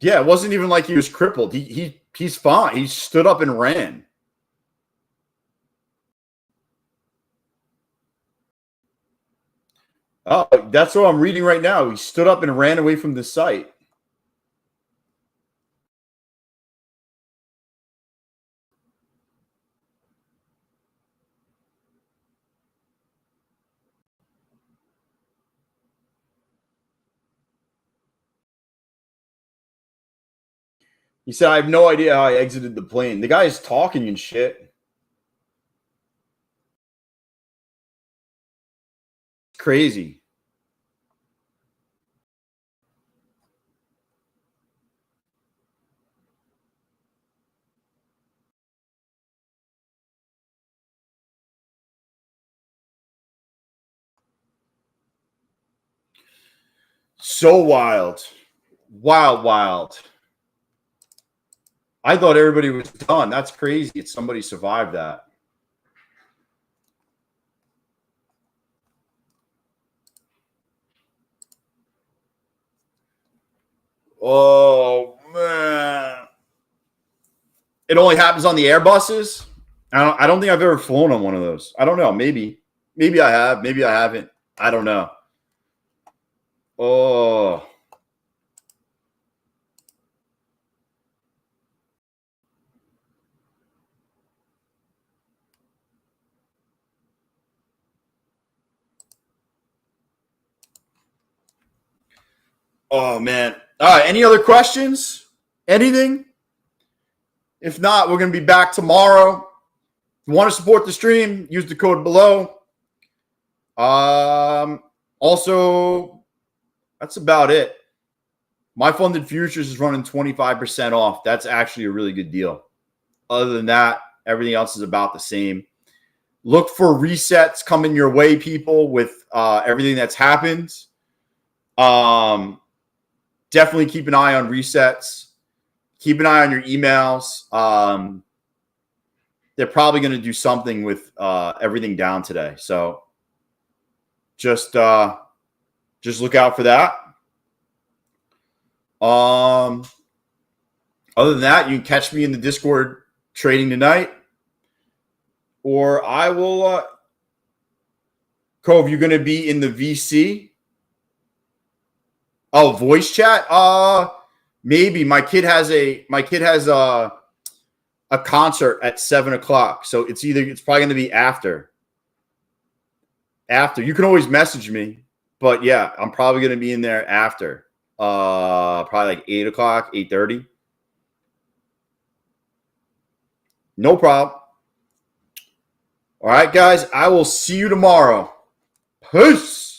Yeah, it wasn't even like he was crippled. He's fine. He stood up and ran. Oh, that's what I'm reading right now. He stood up and ran away from the site. He said, I have no idea how I exited the plane. The guy is talking and shit. It's crazy. So wild. Wild. I thought everybody was done. That's crazy. It's somebody survived that. Oh, man. It only happens on the Airbuses? I don't think I've ever flown on one of those. I don't know. Maybe I have. Maybe I haven't. I don't know. Oh. Oh, man. All right. Any other questions? Anything? If not, we're going to be back tomorrow. If you want to support the stream, use the code below. Also, that's about it. My Funded Futures is running 25% off. That's actually a really good deal. Other than that, everything else is about the same. Look for resets coming your way, people, with everything that's happened. Definitely keep an eye on resets. Keep an eye on your emails. They're probably going to do something with everything down today. So just look out for that. Other than that, you can catch me in the Discord trading tonight. Or I will Cove, you're going to be in the VC? Oh, voice chat? Maybe. My kid has a concert at 7:00. So it's probably going to be after. You can always message me, but yeah, I'm probably going to be in there after. Probably like 8:00, 8:30. No problem. All right, guys, I will see you tomorrow. Peace.